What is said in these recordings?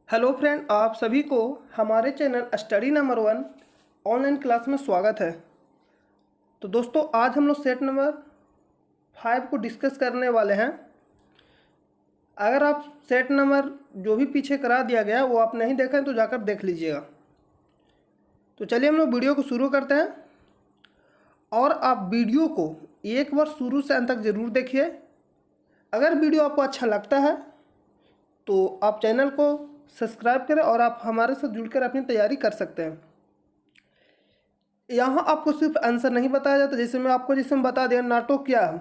Hello friend, आप सभी को हमारे channel study number 1 online class में स्वागत है। तो दोस्तों, आज हम लोग सेट नंबर 5 को डिस्कस करने वाले हैं। अगर आप सेट नंबर जो भी पीछे करा दिया गया है वो आप नहीं देखें तो जाकर देख लीजिएगा। तो चलिए हम लोग वीडियो को शुरू करते हैं और आप वीडियो को एक बार शुरू से अंत तक ज़रूर देखिए। अगर वीडियो आपको अच्छा लगता है तो आप चैनल को सब्सक्राइब करें और आप हमारे साथ जुड़कर अपनी तैयारी कर सकते हैं। यहाँ आपको सिर्फ आंसर नहीं बताया जाता, जैसे मैं आपको बता दिया नाटो क्या है,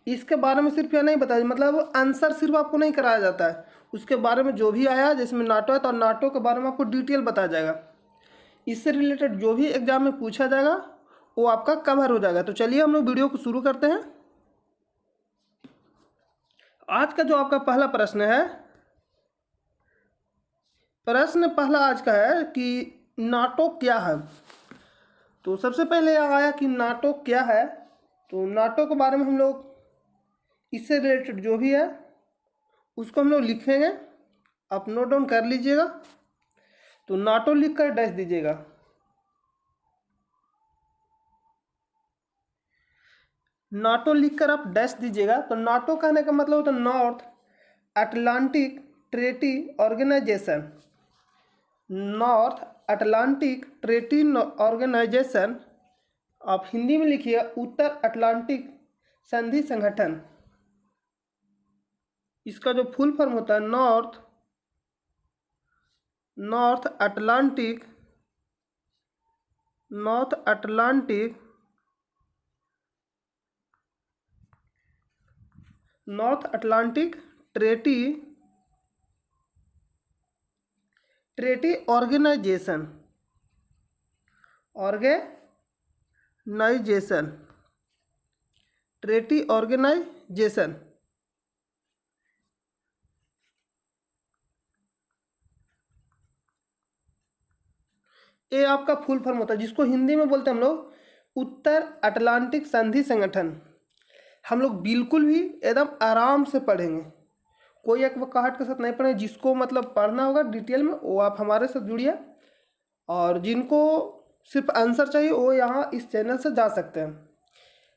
इसके बारे में सिर्फ यह नहीं बताया, मतलब आंसर सिर्फ आपको नहीं कराया जाता है, उसके बारे में जो भी आया जिसमें नाटो है तो नाटो के बारे में आपको डिटेल बताया जाएगा। इससे रिलेटेड जो भी एग्जाम में पूछा जाएगा वो आपका कवर हो जाएगा। तो चलिए हम लोग वीडियो को शुरू करते हैं। आज का जो आपका पहला प्रश्न है, प्रश्न पहला आज का है कि नाटो क्या है। तो सबसे पहले यहाँ आया कि नाटो क्या है। तो नाटो के बारे में हम लोग इससे रिलेटेड जो भी है उसको हम लोग लिखेंगे, आप नोट डाउन कर लीजिएगा। तो नाटो लिख कर डैश दीजिएगा। नाटो लिखकर आप डैश दीजिएगा। तो नाटो कहने का मतलब होता है North Atlantic Treaty Organization. North Atlantic Treaty Organization, आप हिंदी में लिखिए उत्तर अटलांटिक संधि संगठन। इसका जो फुल फॉर्म होता है North Atlantic North Atlantic Treaty Organization Treaty Organization. ये आपका फुल फॉर्म होता है, जिसको हिंदी में बोलते हैं हम लोग उत्तर अटलांटिक संधि संगठन। हम लोग बिल्कुल भी एकदम आराम से पढ़ेंगे, कोई एक वकाहट के साथ नहीं पढ़ेंगे। जिसको मतलब पढ़ना होगा डिटेल में वो आप हमारे साथ जुड़िए, और जिनको सिर्फ आंसर चाहिए वो यहाँ इस चैनल से जा सकते हैं।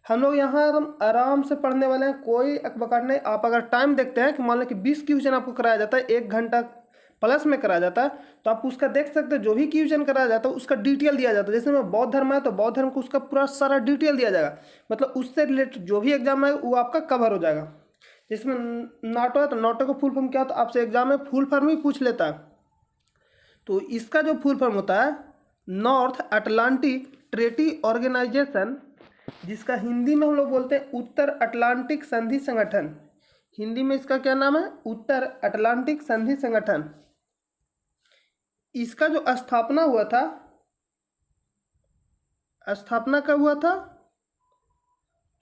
हम लोग यहाँ एकदम आराम से पढ़ने वाले हैं, कोई अकबकाट नहीं। आप अगर टाइम देखते हैं कि मान लो कि 20 क्वेश्चन आपको कराया जाता है, 1 घंटा प्लस में कराया जाता है, तो आप उसका देख सकते हैं। जो भी क्वेश्चन कराया जाता है उसका डिटेल दिया जाता है। जैसे में बौद्ध धर्म है तो बौद्ध धर्म को उसका पूरा सारा डिटेल दिया जाएगा, मतलब उससे रिलेटेड जो भी एग्जाम है वो आपका कवर हो जाएगा। जिसमें नाटो है तो नाटो का फुल फॉर्म क्या होता है, आपसे एग्जाम में फुल फॉर्म ही पूछ लेता है। तो इसका जो फुल फॉर्म होता है नॉर्थ अटलांटिक ट्रेटी ऑर्गेनाइजेशन, जिसका हिंदी में हम लोग बोलते हैं उत्तर अटलांटिक संधि संगठन। हिंदी में इसका क्या नाम है, उत्तर अटलांटिक संधि संगठन। इसका जो स्थापना हुआ था, स्थापना कब हुआ था,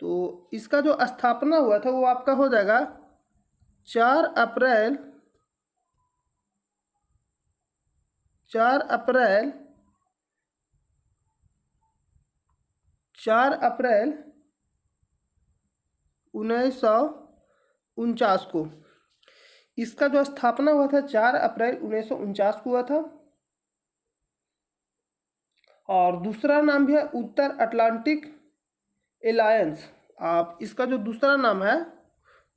तो इसका जो स्थापना हुआ था वो आपका हो जाएगा 4 अप्रैल 1949 को। इसका जो स्थापना हुआ था 4 अप्रैल 1949 को हुआ था। और दूसरा नाम भी है उत्तर अटलांटिक एलायंस। आप इसका जो दूसरा नाम है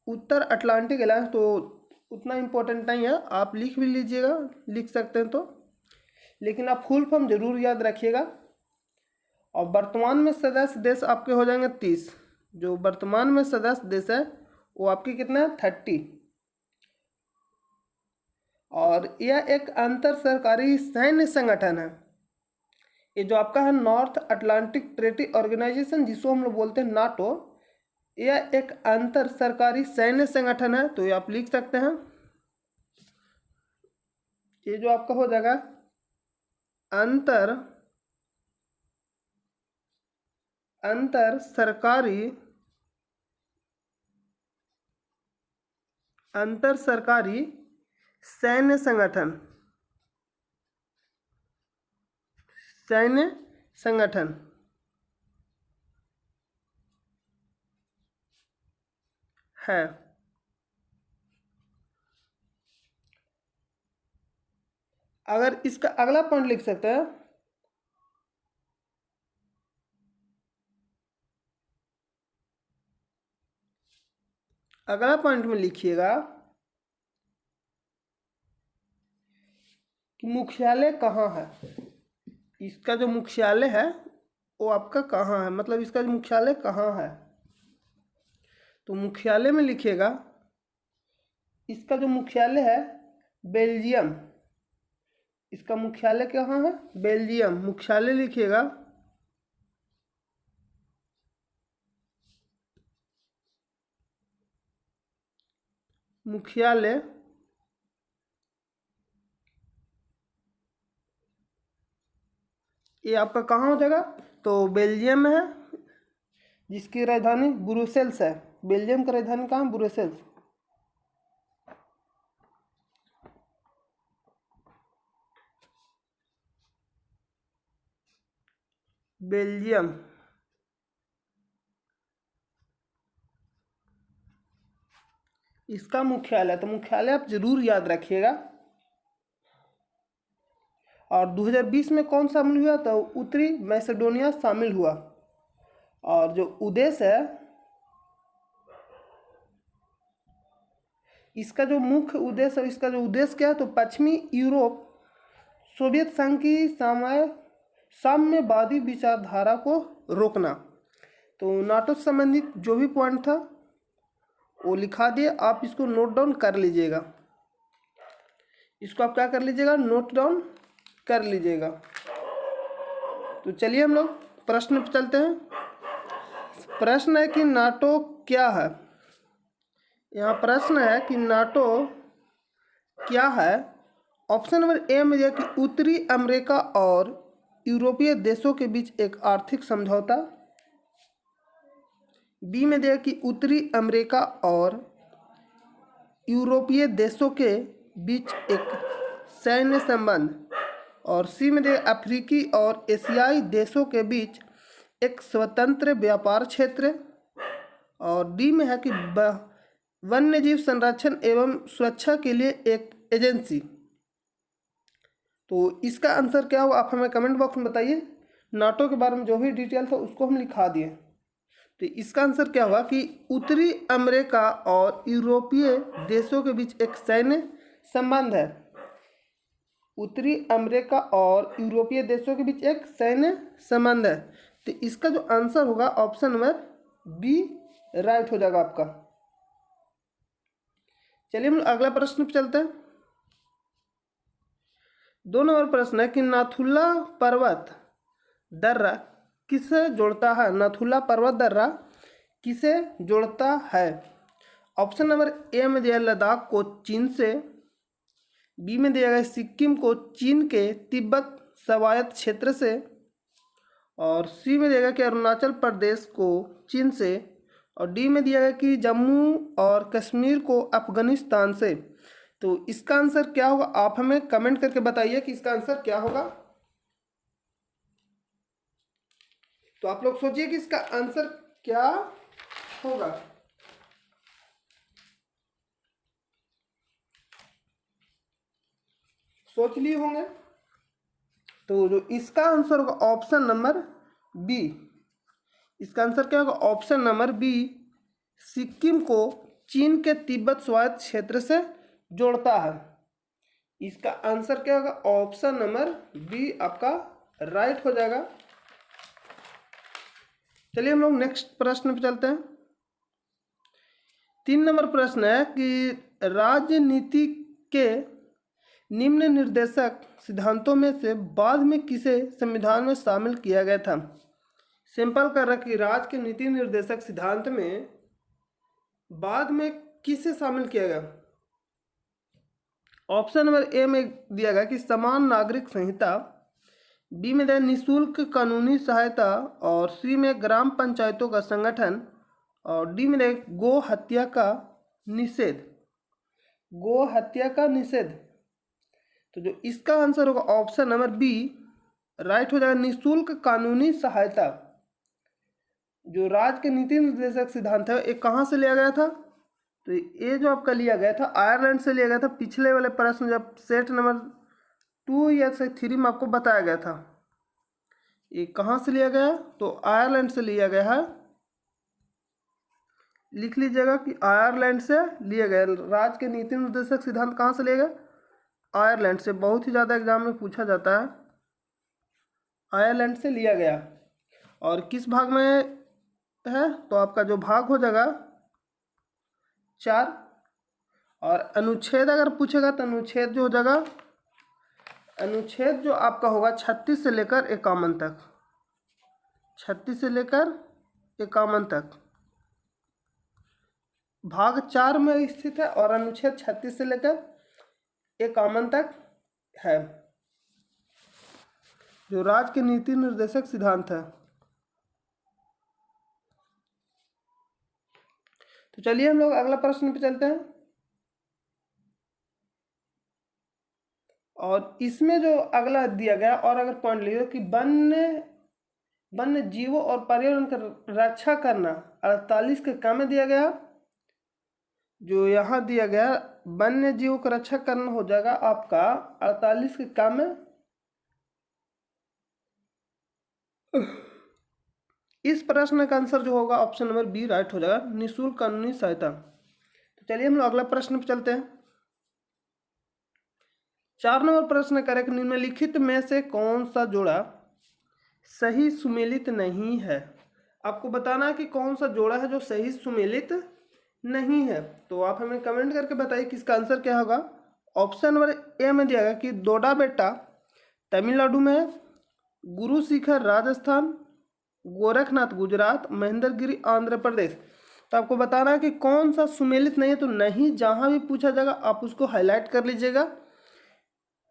उत्तर अटलांटिक एलायंस, तो उतना इम्पोर्टेंट नहीं है, आप लिख भी लीजिएगा, लिख सकते हैं तो, लेकिन आप फुल फॉर्म जरूर याद रखिएगा। और वर्तमान में सदस्य देश आपके हो जाएंगे 30। जो वर्तमान में सदस्य देश है वो आपके कितना है 30। और यह एक अंतर सरकारी सैन्य संगठन है। ये जो आपका है नॉर्थ अटलांटिक ट्रेटी ऑर्गेनाइजेशन, जिसको हम लोग बोलते हैं नाटो, यह एक अंतर सरकारी सैन्य संगठन है। तो ये आप लिख सकते हैं। ये जो आपका हो जाएगा अंतर सरकारी सैन्य संगठन है। अगर इसका अगला पॉइंट लिख सकते हैं, अगला पॉइंट में लिखिएगा कि मुख्यालय कहाँ है। इसका जो मुख्यालय है वो आपका कहाँ है, मतलब इसका जो मुख्यालय कहाँ है। तो मुख्यालय में लिखिएगा, इसका जो मुख्यालय है बेल्जियम, इसका मुख्यालय कहाँ है, बेल्जियम। मुख्यालय लिखिएगा मुख्यालय ये आपका कहाँ हो जाएगा, तो बेल्जियम में है, जिसकी राजधानी ब्रुसेल्स है। बेल्जियम का राजधानी कहाँ, ब्रुसेल्स। बेल्जियम इसका मुख्यालय, तो मुख्यालय आप जरूर याद रखिएगा। और 2020 में कौन शामिल हुआ, तो उत्तरी मैसेडोनिया शामिल हुआ। और जो उद्देश्य है, इसका जो मुख्य उद्देश्य है, इसका जो उद्देश्य क्या है, तो पश्चिमी यूरोप सोवियत संघ की साम्यवादी विचारधारा को रोकना। तो नाटो से संबंधित जो भी पॉइंट था वो लिखा दिए, आप इसको नोट डाउन कर लीजिएगा। इसको आप क्या कर लीजिएगा, नोट डाउन कर लीजिएगा। तो चलिए हम लोग प्रश्न पर चलते हैं। प्रश्न है कि नाटो क्या है। यहाँ प्रश्न है कि नाटो क्या है। ऑप्शन नंबर ए में दिया कि उत्तरी अमेरिका और यूरोपीय देशों के बीच एक आर्थिक समझौता। बी में दिया कि उत्तरी अमेरिका और यूरोपीय देशों के बीच एक सैन्य संबंध। और सी में दिया अफ्रीकी और एशियाई देशों के बीच एक स्वतंत्र व्यापार क्षेत्र। और डी में है कि वन्यजीव संरक्षण एवं सुरक्षा के लिए एक एजेंसी। तो इसका आंसर क्या होगा, आप हमें कमेंट बॉक्स में बताइए। नाटो के बारे में जो भी डिटेल था उसको हम लिखा दिए। तो इसका आंसर क्या होगा कि उत्तरी अमेरिका और यूरोपीय देशों के बीच एक सैन्य संबंध है। उत्तरी अमेरिका और यूरोपीय देशों के बीच एक सैन्य संबंध है। तो इसका जो आंसर होगा ऑप्शन नंबर बी राइट हो जाएगा आपका। चलिए हम अगला प्रश्न पे चलते हैं। 2 नंबर प्रश्न है कि नाथुला पर्वत दर्रा किसे जोड़ता है। नाथुला पर्वत दर्रा किसे जोड़ता है। ऑप्शन नंबर ए में दिया लद्दाख को चीन से, बी में दिया गया सिक्किम को चीन के तिब्बत स्वायत्त क्षेत्र से, और सी में दिया गया कि अरुणाचल प्रदेश को चीन से, और डी में दिया गया कि जम्मू और कश्मीर को अफगानिस्तान से। तो इसका आंसर क्या होगा, आप हमें कमेंट करके बताइए कि इसका आंसर क्या होगा। तो आप लोग सोचिए कि इसका आंसर क्या होगा। सोच लिए होंगे। तो जो इसका आंसर होगा ऑप्शन नंबर बी। इसका आंसर क्या होगा, ऑप्शन नंबर बी, सिक्किम को चीन के तिब्बत स्वायत्त क्षेत्र से जोड़ता है। इसका आंसर क्या होगा, ऑप्शन नंबर बी आपका राइट हो जाएगा। चलिए हम लोग नेक्स्ट प्रश्न पे चलते हैं। 3 नंबर प्रश्न है कि राजनीति के निम्न निर्देशक सिद्धांतों में से बाद में किसे संविधान में शामिल किया गया था। सिंपल कर रहा कि राज्य के नीति निर्देशक सिद्धांत में बाद में किसे शामिल किया गया। ऑप्शन नंबर ए में दिया गया कि समान नागरिक संहिता, बी में दिया निःशुल्क कानूनी सहायता, और सी में ग्राम पंचायतों का संगठन, और डी में दिया गो हत्या का निषेध। गो हत्या का निषेध। तो जो इसका आंसर होगा ऑप्शन नंबर बी राइट हो जाएगा, निःशुल्क कानूनी सहायता। जो राज्य के नीति निर्देशक सिद्धांत है ये कहाँ से लिया गया था, तो ये जो आपका लिया गया था आयरलैंड से लिया गया था। पिछले वाले प्रश्न जब सेट नंबर 2 या से 3 में आपको बताया गया था। ये कहाँ से लिया गया? तो आयरलैंड से लिया गया है। लिख लीजिएगा कि आयरलैंड से लिया गया। राज्य के नीति निर्देशक सिद्धांत कहाँ से लिया गया? आयरलैंड से। बहुत ही ज़्यादा एग्जाम में पूछा जाता है। आयरलैंड से लिया गया। और किस भाग में है? तो आपका जो भाग हो जाएगा 4। और अनुच्छेद अगर पूछेगा तो अनुच्छेद जो हो जाएगा, अनुच्छेद जो आपका होगा 36 से लेकर 51 तक। 36 से लेकर 51 तक भाग 4 में स्थित है और अनुच्छेद 36 से लेकर 51 तक है, जो राज्य के नीति निर्देशक सिद्धांत है। तो चलिए हम लोग अगला प्रश्न पे चलते हैं। और इसमें जो अगला दिया गया और अगर पॉइंट लिखो कि वन्य जीवों और पर्यावरण की रक्षा करना 48 के काम में दिया गया। जो यहाँ दिया गया वन्य जीवों की रक्षा करना हो जाएगा आपका 48 के काम में। इस प्रश्न का आंसर जो होगा ऑप्शन नंबर बी राइट हो जाएगा, निःशुल्क कानूनी सहायता। तो चलिए हम लोग अगला प्रश्न पे चलते हैं। 4 नंबर प्रश्न करें, निम्नलिखित में से कौन सा जोड़ा सही सुमेलित नहीं है? आपको बताना है कि कौन सा जोड़ा है जो सही सुमेलित नहीं है। तो आप हमें कमेंट करके बताइए कि इसका आंसर क्या होगा। ऑप्शन नंबर ए में दिया गया कि दोडा बेट्टा तमिलनाडु में है, गुरु शिखर राजस्थान, गोरखनाथ गुजरात, महेंद्रगिरी आंध्र प्रदेश। तो आपको बताना है कि कौन सा सुमेलित नहीं है। तो नहीं जहाँ भी पूछा जाएगा आप उसको हाईलाइट कर लीजिएगा,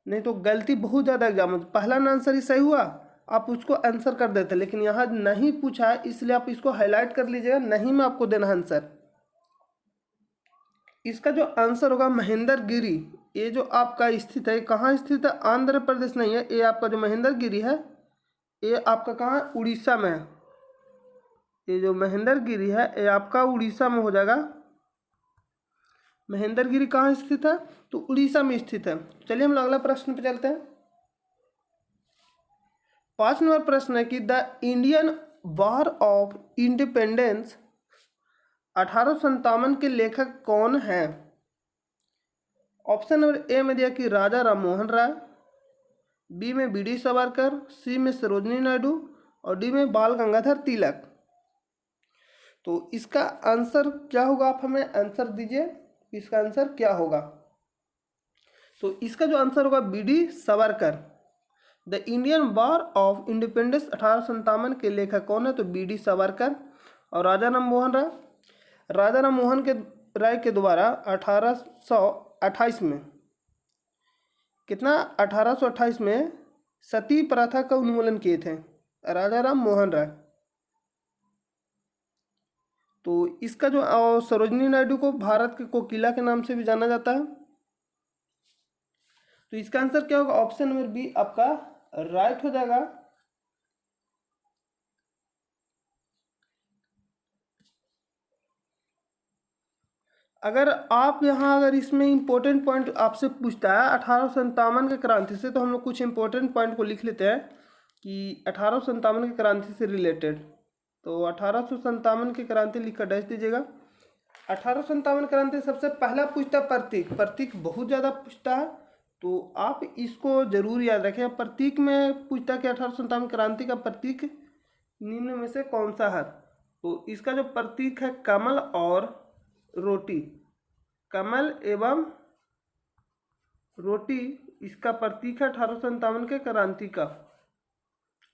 नहीं तो गलती बहुत ज़्यादा एग्जाम में। पहला आंसर ही सही हुआ, आप उसको आंसर कर देते, लेकिन यहाँ नहीं पूछा है इसलिए आप इसको हाईलाइट कर लीजिएगा, नहीं में आपको देना आंसर। इसका जो आंसर होगा महेंद्रगिरी। ये जो आपका स्थित है, कहाँ स्थित है? आंध्र प्रदेश नहीं है, ये आपका जो महेंद्रगिरी है ये आपका कहाँ है? उड़ीसा में है। ये जो महेंद्रगिरी है ये आपका उड़ीसा में हो जाएगा। महेंद्रगिरी कहाँ स्थित है? तो उड़ीसा में स्थित है। चलिए हम लोग अगला प्रश्न पे चलते हैं। 5 नंबर प्रश्न है कि the Indian war of independence 1857 के लेखक कौन है? ऑप्शन नंबर ए में दिया कि राजा राम मोहन राय, बी में बी डी सावरकर, सी में सरोजनी नायडू और डी में बाल गंगाधर तिलक। तो इसका आंसर क्या होगा? आप हमें आंसर दीजिए, इसका आंसर क्या होगा? तो इसका जो आंसर होगा B D Savarkar. The Indian war of independence 1857 के लेखक कौन है? तो बी डी सावरकर। और राजा राम मोहन राय, राजा राम मोहन के राय के द्वारा 1828 में कितना 1828 में सती प्रथा का उन्मूलन किए थे राजा राम मोहन राय। तो इसका जो सरोजनी नायडू को भारत के कोकिला के नाम से भी जाना जाता है। तो इसका आंसर क्या होगा? ऑप्शन नंबर बी आपका राइट हो जाएगा। अगर आप यहाँ अगर इसमें इंपॉर्टेंट पॉइंट आपसे पूछता है 1857 के क्रांति से, तो हम लोग कुछ इंपॉर्टेंट पॉइंट को लिख लेते हैं कि 1857 की क्रांति से रिलेटेड। तो 1857 की क्रांति लिखकर डैश दीजिएगा। 1857 क्रांति सबसे पहला पूछता प्रतीक। प्रतीक बहुत ज़्यादा पूछता है, तो आप इसको जरूर याद रखें। प्रतीक में पूछता कि 1857 क्रांति का प्रतीक निम्न में से कौन सा है? तो इसका जो प्रतीक है कमल और रोटी, कमल एवं रोटी इसका प्रतीक है 1857 के क्रांति का,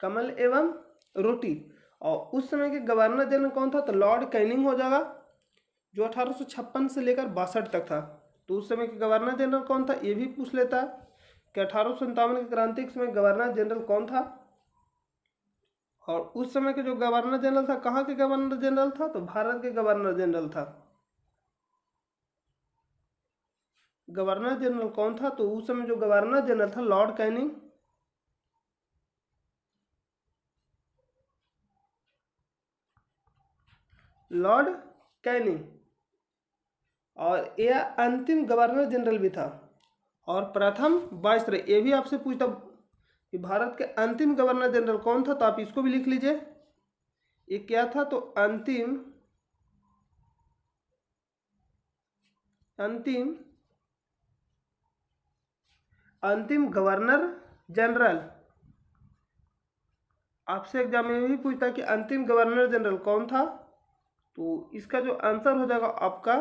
कमल एवं रोटी। और उस समय के गवर्नर जनरल कौन था? तो लॉर्ड कैनिंग हो जाएगा, जो 1856 से लेकर 62 तक था। तो उस समय के गवर्नर जनरल कौन था ये भी पूछ लेता है कि 1857 की क्रांति के समय गवर्नर जनरल कौन था। और उस समय के जो गवर्नर जनरल था, कहाँ के गवर्नर जनरल था? तो भारत के गवर्नर जनरल था। गवर्नर जनरल कौन था? तो उस समय जो गवर्नर जनरल था लॉर्ड कैनिंग। Lord Canning. और यह अंतिम गवर्नर जनरल भी था। और प्रथम वाइसरॉय, ये भी आपसे पूछता कि भारत के अंतिम गवर्नर जनरल कौन था, तो आप इसको भी लिख लीजिए। ये क्या था, तो अंतिम गवर्नर जनरल। आपसे एग्जाम में भी पूछता है कि अंतिम गवर्नर जनरल कौन था, तो इसका जो आंसर हो जाएगा आपका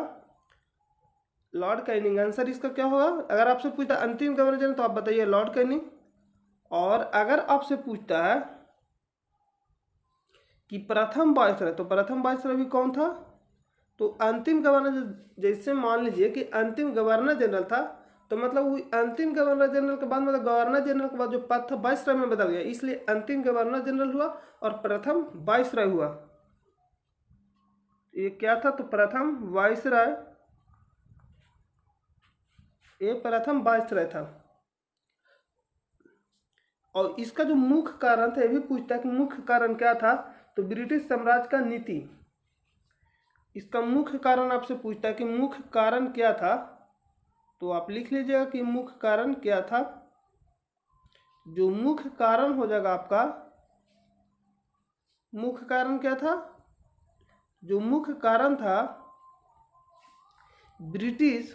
लॉर्ड कैनिंग। आंसर इसका क्या होगा, अगर आपसे पूछता है अंतिम गवर्नर जनरल तो आप बताइए लॉर्ड कैनिंग। और अगर आपसे पूछता है कि प्रथम वाइसरॉय, तो प्रथम वाइसरॉय भी कौन था, तो अंतिम गवर्नर, जैसे मान लीजिए कि अंतिम गवर्नर जनरल था, तो मतलब वो अंतिम गवर्नर जनरल के बाद मतलब गवर्नर जनरल के बाद जो पद था वाइसरॉय में बदल गया, इसलिए अंतिम गवर्नर जनरल हुआ और प्रथम वाइसरॉय हुआ। ये क्या था, तो प्रथम वाइसरॉय, ये प्रथम वाइसरॉय था। और इसका जो मुख्य कारण था, ये भी पूछता है कि मुख्य कारण क्या था, तो ब्रिटिश साम्राज्य का नीति। इसका मुख्य कारण आपसे पूछता है कि मुख्य कारण क्या था, तो आप लिख लीजिएगा कि मुख्य कारण क्या था। जो मुख्य कारण हो जाएगा आपका, मुख्य कारण क्या था, जो मुख्य कारण था ब्रिटिश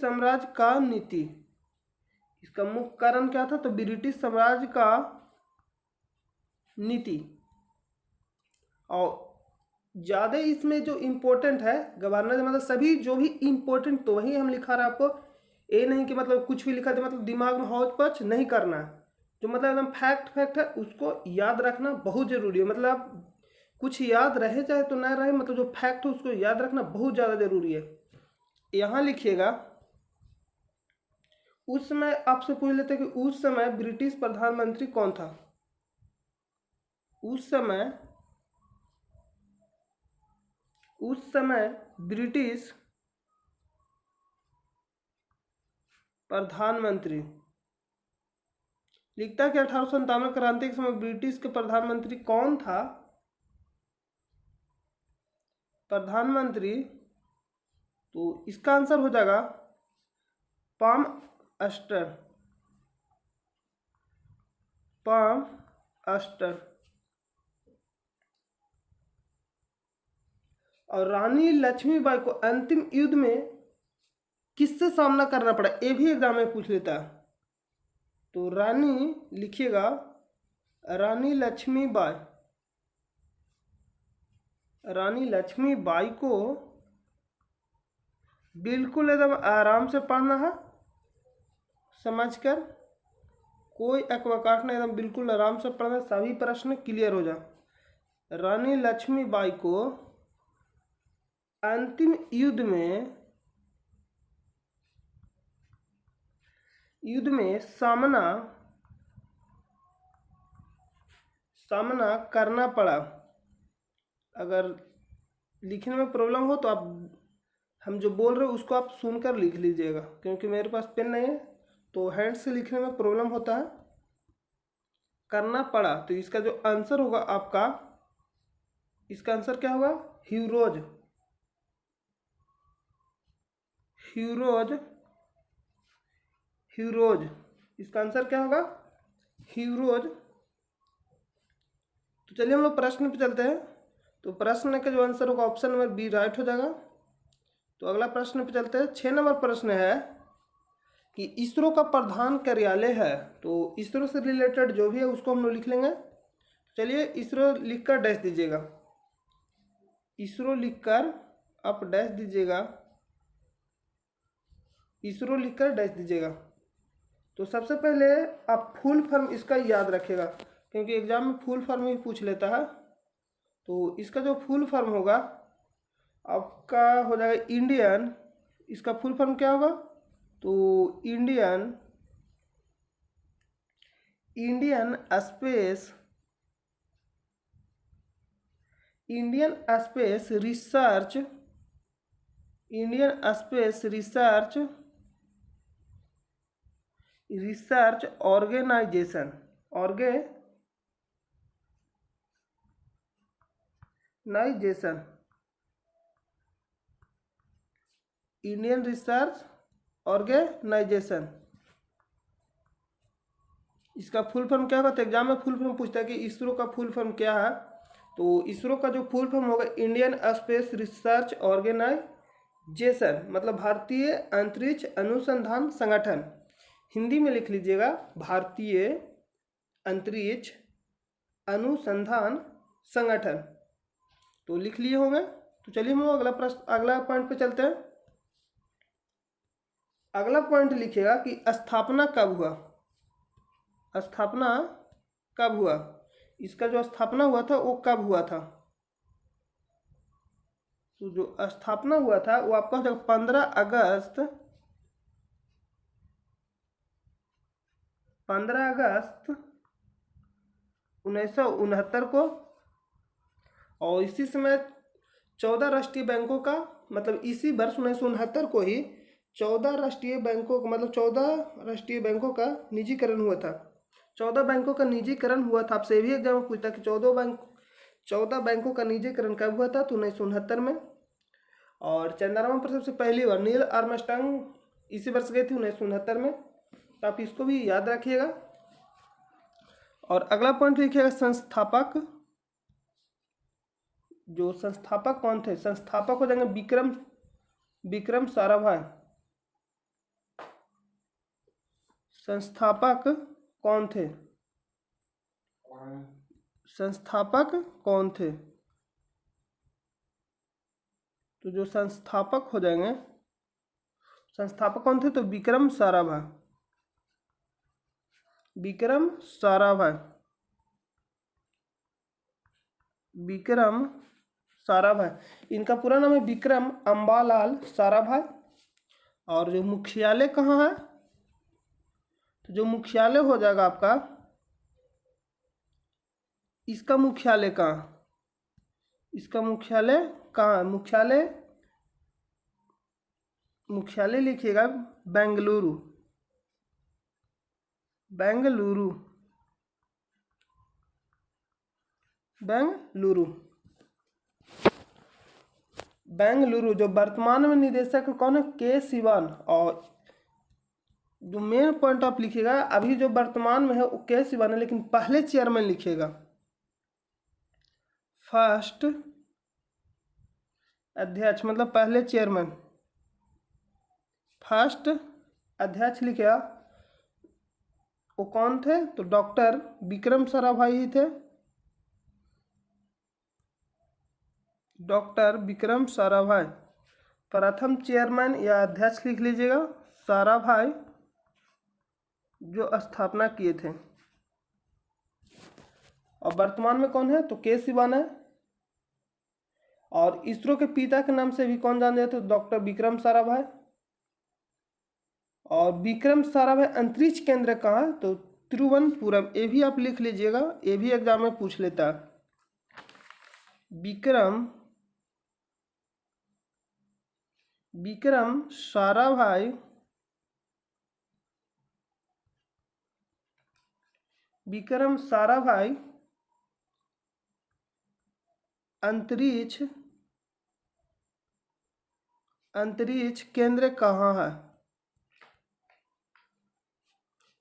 साम्राज्य का नीति। इसका मुख्य कारण क्या था, तो ब्रिटिश साम्राज्य का नीति। और ज़्यादा इसमें जो इम्पोर्टेंट है गवर्नर, मतलब सभी जो भी इम्पोर्टेंट, तो वही हम लिखा रहा है आपको। ये नहीं कि मतलब कुछ भी लिखा दे, मतलब दिमाग में हौच पच नहीं करना है। जो मतलब एकदम फैक्ट है उसको याद रखना बहुत ज़रूरी है। मतलब कुछ याद रहे चाहे तो ना रहे, मतलब जो फैक्ट है उसको याद रखना बहुत ज़्यादा ज़रूरी है। यहाँ लिखिएगा, उस समय आपसे पूछ लेते कि उस समय ब्रिटिश प्रधानमंत्री कौन था। उस समय ब्रिटिश प्रधानमंत्री, लिखता कि 1857 क्रांति के समय ब्रिटिश के प्रधानमंत्री कौन था। प्रधानमंत्री, तो इसका आंसर हो जाएगा पाम अस्टर। और रानी लक्ष्मीबाई को अंतिम युद्ध में किससे सामना करना पड़ा, ये भी एग्जाम में पूछ लेता है। तो रानी लिखिएगा, रानी लक्ष्मीबाई को बिल्कुल एकदम आराम से पढ़ना है, समझकर, कोई अकबकाट नहीं, एकदम बिल्कुल आराम से पढ़ना, सभी प्रश्न क्लियर हो जाए। रानी लक्ष्मीबाई को अंतिम युद्ध में सामना करना पड़ा। अगर लिखने में प्रॉब्लम हो तो आप, हम जो बोल रहे हो उसको आप सुनकर लिख लीजिएगा, क्योंकि मेरे पास पेन नहीं है तो हैंड से लिखने में प्रॉब्लम होता है। करना पड़ा, तो इसका जो आंसर होगा आपका, इसका आंसर क्या होगा, हीरोज। इसका आंसर क्या होगा, हीरोज। तो चलिए हम लोग प्रश्न पे चलते हैं। तो प्रश्न का जो आंसर होगा ऑप्शन नंबर बी राइट हो जाएगा। तो अगला प्रश्न पे चलते हैं। 6 नंबर प्रश्न है कि इसरो का प्रधान कार्यालय है, तो इसरो से रिलेटेड जो भी है उसको हम लोग लिख लेंगे। चलिए इसरो लिखकर डैश दीजिएगा, इसरो लिखकर आप डैश दीजिएगा, इसरो लिखकर डैश दीजिएगा। तो सबसे पहले आप फुल फॉर्म इसका याद रखिएगा, क्योंकि एग्जाम में फुल फॉर्म ही पूछ लेता है। तो इसका जो फुल फॉर्म होगा आपका हो जाएगा इंडियन, इसका फुल फॉर्म क्या होगा, तो Indian space research research organization, organization, Indian research organization. इसका फुल फॉर्म क्या होता है? एग्जाम में फुल फॉर्म पूछता है कि इसरो का फुल फॉर्म क्या है। तो इसरो का जो फुल फॉर्म होगा इंडियन स्पेस रिसर्च ऑर्गेनाइजेशन, मतलब भारतीय अंतरिक्ष अनुसंधान संगठन। हिंदी में लिख लीजिएगा भारतीय अंतरिक्ष अनुसंधान संगठन। तो लिख लिए होंगे। तो चलिए हम अगला प्रश्न, अगला पॉइंट पे चलते हैं। अगला पॉइंट लिखिएगा कि स्थापना कब हुआ। स्थापना कब हुआ? इसका जो स्थापना हुआ था वो कब हुआ था? तो जो स्थापना हुआ था वो आपका हो जाएगा 15 अगस्त 1969 को। और इसी समय 14 राष्ट्रीय बैंकों का, मतलब इसी वर्ष 1969 को ही 14 राष्ट्रीय बैंकों का, मतलब 14 राष्ट्रीय बैंकों का निजीकरण हुआ था। 14 बैंकों का निजीकरण हुआ था। आपसे भी एग्जाम में पूछता कि 14 बैंकों का निजीकरण कब हुआ था? तो 1969 में। और चंद्रमा पर सबसे पहली बार नील आर्मस्ट्रांग इसी वर्ष गए थे 1969 में। तो आप इसको भी याद रखिएगा। और अगला पॉइंट लिखिएगा संस्थापक। जो संस्थापक कौन थे? संस्थापक हो जाएंगे विक्रम साराभाई। संस्थापक कौन थे? संस्थापक कौन थे? तो जो संस्थापक हो जाएंगे, संस्थापक कौन थे? तो विक्रम साराभाई। विक्रम साराभाई, विक्रम साराभाई। इनका पूरा नाम है विक्रम अम्बालाल साराभाई। और जो मुख्यालय कहाँ है? तो जो मुख्यालय हो जाएगा आपका, इसका मुख्यालय कहाँ? इसका मुख्यालय कहाँ? मुख्यालय लिखिएगा बेंगलुरु। बेंगलुरु, बेंगलुरु, बेंगलुरु। जो वर्तमान में निदेशक कौन है? के सिवान। और जो मेन पॉइंट आप लिखिएगा, अभी जो वर्तमान में है वो के सिवान है, लेकिन पहले चेयरमैन लिखिएगा। फर्स्ट अध्यक्ष मतलब पहले चेयरमैन। फर्स्ट अध्यक्ष लिखिएगा। वो कौन थे? तो डॉक्टर विक्रम साराभाई ही थे। डॉक्टर विक्रम साराभाई प्रथम चेयरमैन या अध्यक्ष लिख लीजिएगा। साराभाई जो स्थापना किए थे। और वर्तमान में कौन है? तो के सिवान है। और इसरो के पिता के नाम से भी कौन जाने जाते? तो डॉक्टर विक्रम साराभाई। और विक्रम साराभाई अंतरिक्ष केंद्र कहाँ? तो तिरुवनंतपुरम। ये भी आप लिख लीजिएगा, ये भी एग्जाम में पूछ लेता है। विक्रम साराभाई अंतरिक्ष केंद्र कहाँ है?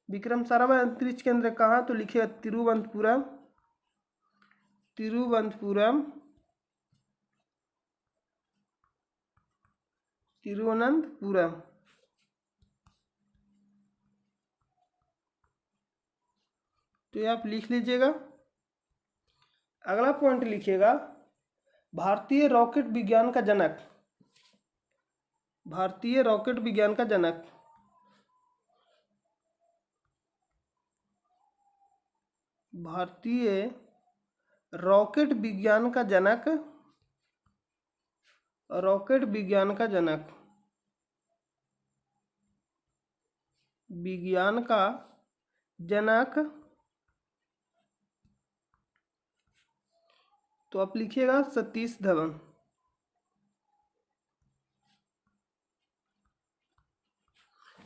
विक्रम साराभाई अंतरिक्ष केंद्र कहाँ? तो लिखिए तिरुवनंतपुरम। तिरुवनंतपुरम, तिरुवनंतपुरम। तो ये आप लिख लीजिएगा। अगला पॉइंट लिखिएगा भारतीय रॉकेट विज्ञान का जनक। भारतीय रॉकेट विज्ञान का जनक। भारतीय रॉकेट विज्ञान का जनक। रॉकेट विज्ञान का जनक, विज्ञान का जनक। तो आप लिखिएगा सतीश धवन।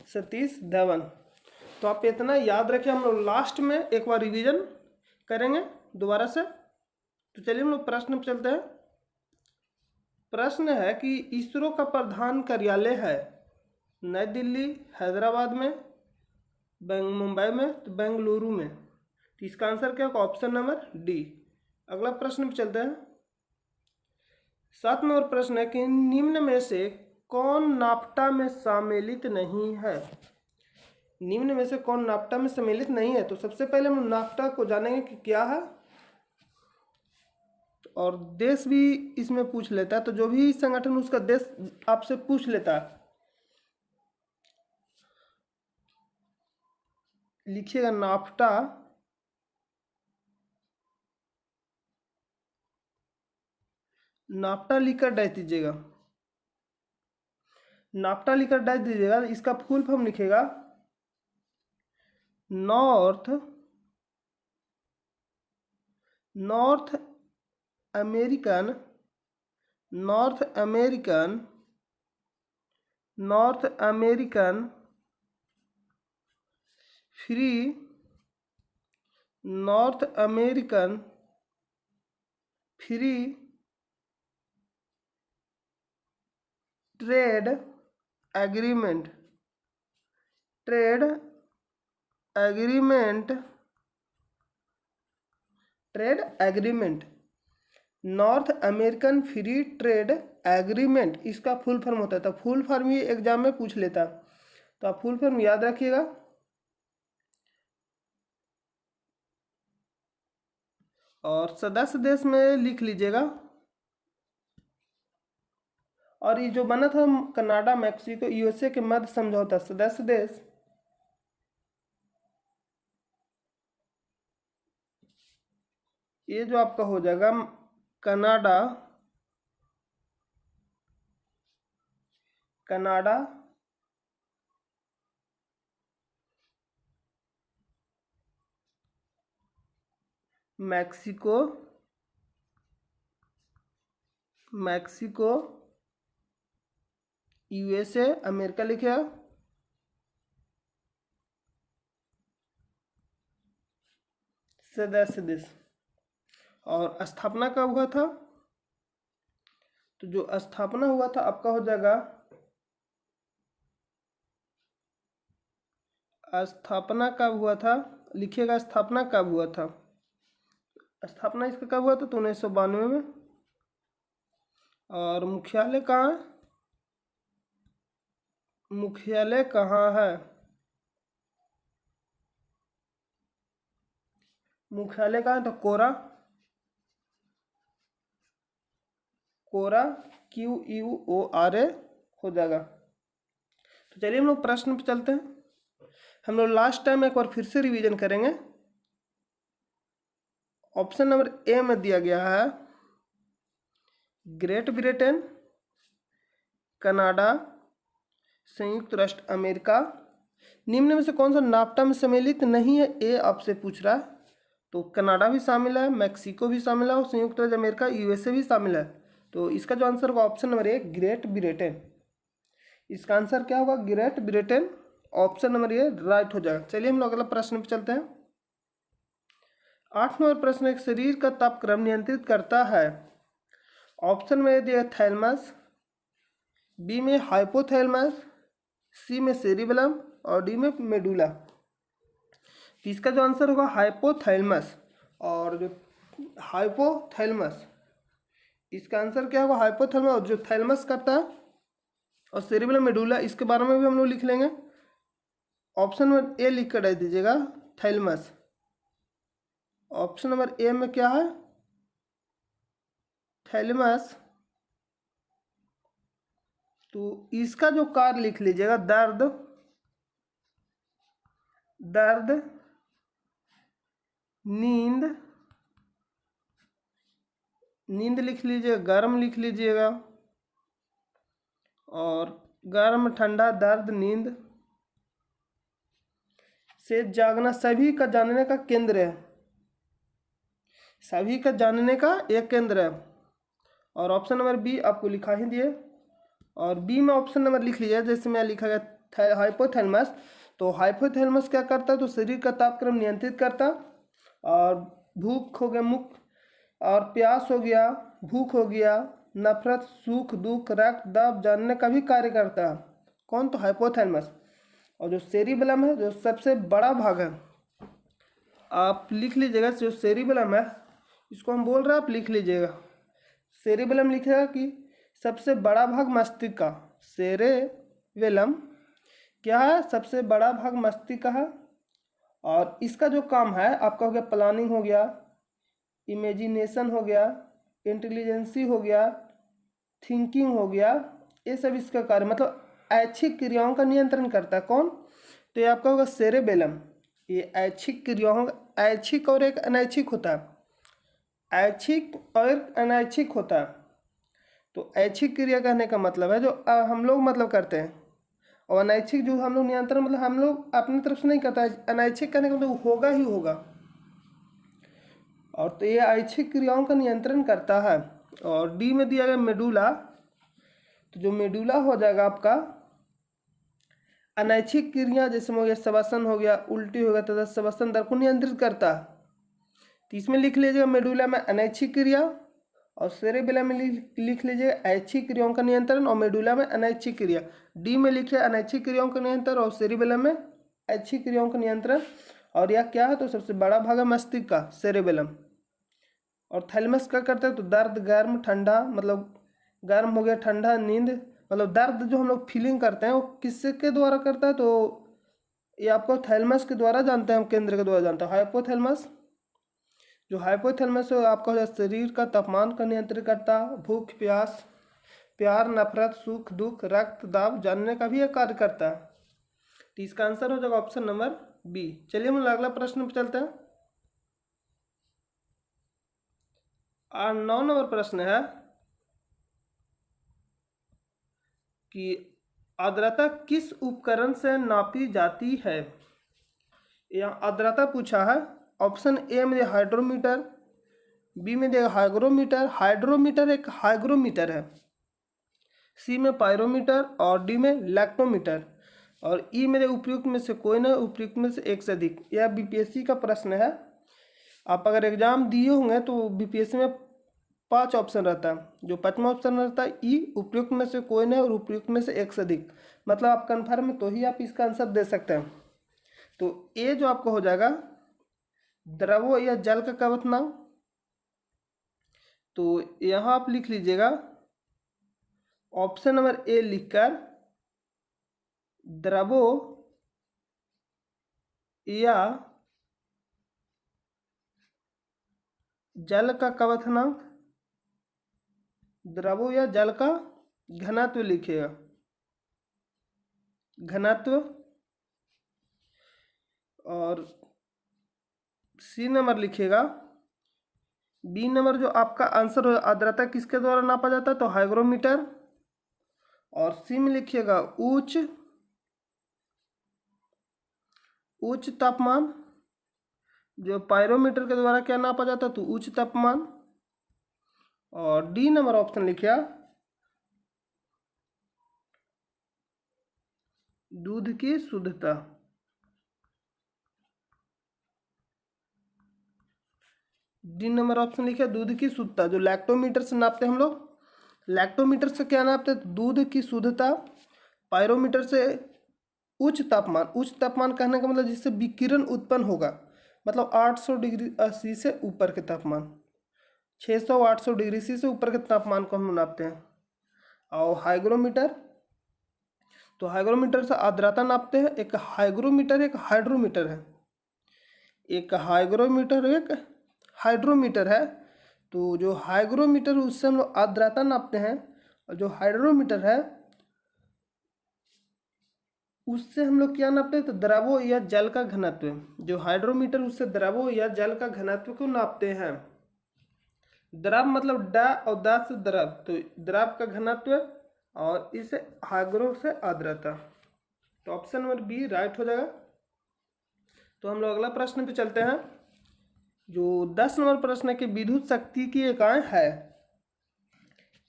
सतीश धवन। तो आप इतना याद रखिए, हम लोग लास्ट में एक बार रिवीजन करेंगे दोबारा से। तो चलिए हम लोग प्रश्न पर चलते हैं। प्रश्न है कि इसरो का प्रधान कार्यालय है नई दिल्ली, हैदराबाद में, मुंबई में, तो बेंगलुरु में। तो इसका आंसर क्या होगा? Option number D. अगला प्रश्न पे चलते हैं। 7 नंबर प्रश्न है कि निम्न में से कौन नाफ्टा में सम्मिलित नहीं है? निम्न में से कौन नाफ्टा में सम्मिलित नहीं है? तो सबसे पहले हम नाफ्टा को जानेंगे कि क्या है, और देश भी इसमें पूछ लेता है। तो जो भी संगठन उसका देश आपसे पूछ लेता है, लिखिएगा नाफ्टा। नाफ्टा लिखकर डाल दीजिएगा, नाफ्टा लिखकर डाल दीजिएगा। इसका फुल फॉर्म लिखिएगा north American north American free north American free trade agreement north American free trade agreement, इसका फुल फॉर्म होता है। तो फुल फॉर्म ही एग्जाम में पूछ लेता, तो आप फुल फॉर्म याद रखिएगा। और सदस्य देश में लिख लीजिएगा। और ये जो बना था कनाडा, मैक्सिको, यूएसए के मध्य समझौता, सदस्य देश, ये जो आपका हो जाएगा कनाडा मैक्सिको यूएसए अमेरिका लिखे, सदस्य देश। और स्थापना कब हुआ था? तो जो स्थापना हुआ था आपका हो जाएगा, स्थापना कब हुआ था, लिखिएगा स्थापना कब हुआ था। स्थापना इसका कब हुआ था? तो 1992 में। और मुख्यालय कहाँ है? मुख्यालय कहाँ है? मुख्यालय कहाँ है? तो कोरा QUORA हो जाएगा। तो चलिए हम लोग प्रश्न पे चलते हैं। हम लोग लास्ट टाइम एक बार फिर से रिवीजन करेंगे। ऑप्शन नंबर ए में दिया गया है ग्रेट ब्रिटेन, कनाडा, संयुक्त राष्ट्र अमेरिका। निम्न में से कौन सा नाफ्टा में सम्मिलित नहीं है? ए आपसे पूछ रहा है। तो कनाडा भी शामिल है, मैक्सिको भी शामिल है, और संयुक्त राज्य अमेरिका यूएसए भी शामिल है। तो इसका जो आंसर होगा option number a great Britain. इसका आंसर क्या होगा? Great Britain. Option number A right हो जाएगा। चलिए हम लोग अगला प्रश्न पे चलते हैं। 8 नंबर प्रश्न, एक शरीर का तापक्रम नियंत्रित करता है। ऑप्शन में दिया थैलमस, बी में हाइपोथैलमस, सी में सेरिबेलम, और डी में मेडुला। तो इसका जो आंसर होगा हाइपोथैलमस। और जो हाइपोथैलमस, इसका आंसर क्या होगा? हाइपोथैलमस। और जो थैलमस करता है और सेरिबेलम मेडुला, इसके बारे में भी हम लोग लिख लेंगे। ऑप्शन नंबर ए लिख कर दे दीजिएगा थैलमस। ऑप्शन नंबर ए में क्या है? थैलमस। तो इसका जो कार्य लिख लीजिएगा दर्द, नींद लिख लीजिएगा, गर्म लिख लीजिएगा। और गर्म, ठंडा, दर्द, नींद से जागना सभी का जानने का केंद्र है, सभी का जानने का एक केंद्र है। और ऑप्शन नंबर बी आपको लिखा ही दिए। और बी में ऑप्शन नंबर लिख लीजिए, जैसे मैं लिखा गया हाइपोथैलमस। तो हाइपोथैलेमस क्या करता है, तो शरीर का तापक्रम नियंत्रित करता, और भूख हो गया मुख, और प्यास हो गया, भूख हो गया, नफरत, सुख दुख, रक्त दाब जानने का भी कार्य करता है। कौन, तो हाइपोथैलेमस। और जो सेरिबेलम है, जो सबसे बड़ा भाग है, आप लिख लीजिएगा, जो सेरिबेलम है इसको हम बोल रहे हैं, आप लिख लीजिएगा। सेरिबेलम लिखिएगा कि सबसे बड़ा भाग मस्तिष्क का, सेरेबेलम क्या है, सबसे बड़ा भाग मस्तिष्क का है। और इसका जो काम है आपका हो गया प्लानिंग हो गया, इमेजिनेशन हो गया, इंटेलिजेंसी हो गया, थिंकिंग हो गया, ये सब इसका कार्य, मतलब ऐच्छिक क्रियाओं का नियंत्रण करता है। कौन, तो ये आपका होगा सेरेबेलम। ये ऐच्छिक क्रियाओं, ऐच्छिक और एक अनैच्छिक होता है, ऐच्छिक और अनैच्छिक होता है। तो ऐच्छिक क्रिया कहने का मतलब है जो हम लोग मतलब करते हैं, और अनैच्छिक जो हम लोग नियंत्रण मतलब हम लोग अपनी तरफ से नहीं करता है। अनैच्छिक कहने का मतलब होगा ही होगा। और तो ये ऐच्छिक क्रियाओं का नियंत्रण करता है। और डी में दिया गया मेडुला, तो जो मेडुला हो जाएगा आपका अनैच्छिक क्रिया, जैसे हो गया श्वसन हो गया, उल्टी हो गया, तथा श्वसन दर को नियंत्रित करता है। तो इसमें लिख लीजिएगा मेडुला में अनैच्छिक क्रिया, और सेरेबेलम में लिख लीजिएगा ऐच्छिक क्रियाओं का नियंत्रण, और मेडुला में अनैच्छिक क्रिया। डी में लिखिए अनैच्छिक क्रियाओं का नियंत्रण, और सेरेबेलम में ऐच्छिक क्रियाओं का नियंत्रण। और यह क्या है, तो सबसे बड़ा भाग है मस्तिष्क का, सेरेबेलम। और थैलेमस क्या करता है, तो दर्द, गर्म, ठंडा, मतलब गर्म हो गया, ठंडा, नींद, मतलब दर्द जो हम लोग फीलिंग करते हैं वो किसके द्वारा करता है, तो ये आपको थैलेमस के द्वारा जानते हैं हम, केंद्र के द्वारा जानते हैं। हाइपोथैलेमस, जो हाइपोथैलेमस है आपका शरीर का तापमान का नियंत्रण करता, भूख प्यास, प्यार नफरत, सुख दुख, रक्त दाब जानने का भी यह कार्य करता है। तो इसका आंसर हो जाएगा ऑप्शन नंबर बी। चलिए हम अगला प्रश्न पर चलते हैं। 9 नंबर प्रश्न है कि आर्द्रता किस उपकरण से नापी जाती है। यहाँ आर्द्रता पूछा है। ऑप्शन ए में हाइड्रोमीटर, बी में देगा हाइग्रोमीटर, हाइड्रोमीटर एक हाइग्रोमीटर है, सी में पायरोमीटर, और डी में लैक्टोमीटर, और ई में उपयुक्त में से कोई ना, उपयुक्त में से एक से अधिक। यह बीपीएससी का प्रश्न है। आप अगर एग्जाम दिए होंगे तो बीपीएससी में 5 ऑप्शन रहता है। जो 5वां ऑप्शन रहता है ई, उपयुक्त में से कोई नहीं और उपयुक्त में से एक से अधिक, मतलब आप कन्फर्म तो ही आप इसका आंसर दे सकते हैं। तो ए जो आपको हो जाएगा द्रव या जल का कवथनांक, तो यहाँ आप लिख लीजिएगा ऑप्शन नंबर ए लिखकर, द्रवो या जल का कवथनांक, द्रवो या जल का घनत्व लिखिएगा, घनत्व। और सी नंबर लिखिएगा। बी नंबर जो आपका आंसर हो, आर्द्रता किसके द्वारा नापा जाता है, तो हाइग्रोमीटर। और सी में लिखिएगा उच्च तापमान, जो पायरोमीटर के द्वारा क्या नापा जाता है, तो उच्च तापमान। और डी नंबर ऑप्शन लिखिए दूध की शुद्धता। डी नंबर ऑप्शन लिखिए दूध की शुद्धता, जो लैक्टोमीटर से नापते हैं हम लोग। लैक्टोमीटर से क्या नापते हैं, दूध की शुद्धता। पायरोमीटर से उच्च तापमान, उच्च तापमान कहने का मतलब जिससे विकिरण उत्पन्न होगा, मतलब 800 डिग्री सी से ऊपर के तापमान, 600-800 डिग्री सी से ऊपर के तापमान को हम नापते हैं। और हाइग्रोमीटर, तो हाइग्रोमीटर से आर्द्रता नापते हैं। एक हाइग्रोमीटर एक हाइड्रोमीटर है, एक हाइग्रोमीटर एक हाइड्रोमीटर है। तो जो हाइग्रोमीटर उससे हम लोग आर्द्रता नापते हैं, और जो हाइड्रोमीटर है उससे हम लोग क्या नापते हैं, तो द्रवों या जल का घनत्व। जो हाइड्रोमीटर उससे द्रवों या जल का घनत्व को नापते हैं। द्रव मतलब ड और द से द्रव, तो द्रव का घनत्व, और इसे हाइग्रो से आर्द्रता। तो ऑप्शन नंबर बी राइट हो जाएगा। तो हम लोग अगला प्रश्न पे चलते हैं। जो 10 नंबर प्रश्न है कि विद्युत शक्ति की इकाई है।